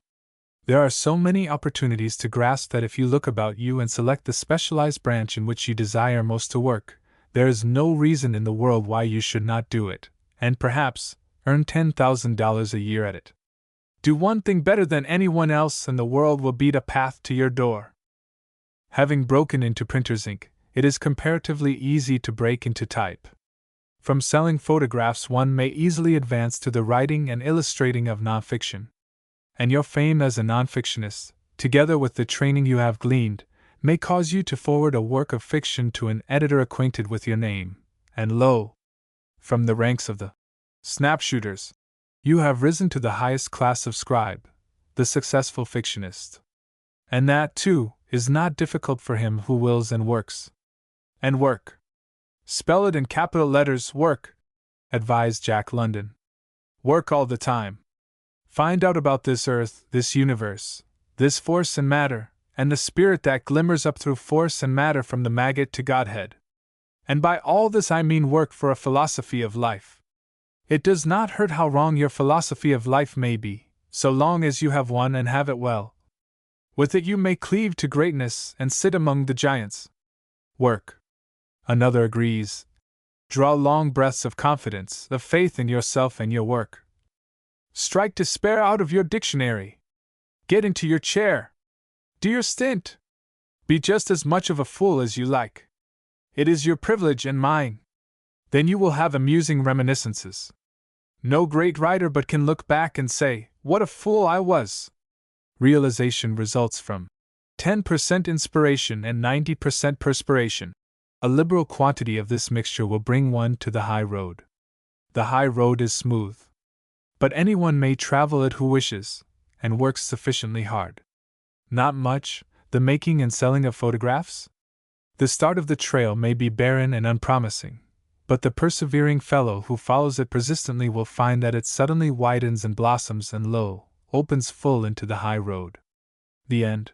There are so many opportunities to grasp that if you look about you and select the specialized branch in which you desire most to work, there is no reason in the world why you should not do it, and perhaps earn $10,000 a year at it. Do one thing better than anyone else and the world will beat a path to your door. Having broken into printer's ink, it is comparatively easy to break into type. From selling photographs one may easily advance to the writing and illustrating of nonfiction. And your fame as a nonfictionist, together with the training you have gleaned, may cause you to forward a work of fiction to an editor acquainted with your name, and lo! From the ranks of the snapshooters, you have risen to the highest class of scribe, the successful fictionist. And that, too, is not difficult for him who wills and works. And work. Spell it in capital letters, work, advised Jack London. Work all the time. Find out about this earth, this universe, this force and matter, and the spirit that glimmers up through force and matter from the maggot to Godhead. And by all this I mean work for a philosophy of life. It does not hurt how wrong your philosophy of life may be, so long as you have one and have it well. With it you may cleave to greatness and sit among the giants. Work. Another agrees. Draw long breaths of confidence, of faith in yourself and your work. Strike despair out of your dictionary. Get into your chair. Do your stint. Be just as much of a fool as you like. It is your privilege and mine. Then you will have amusing reminiscences. No great writer but can look back and say, "What a fool I was." Realization results from 10% inspiration and 90% perspiration. A liberal quantity of this mixture will bring one to the high road. The high road is smooth. But anyone may travel it who wishes, and works sufficiently hard. Not much, the making and selling of photographs? The start of the trail may be barren and unpromising, but the persevering fellow who follows it persistently will find that it suddenly widens and blossoms and lo, opens full into the high road. The end.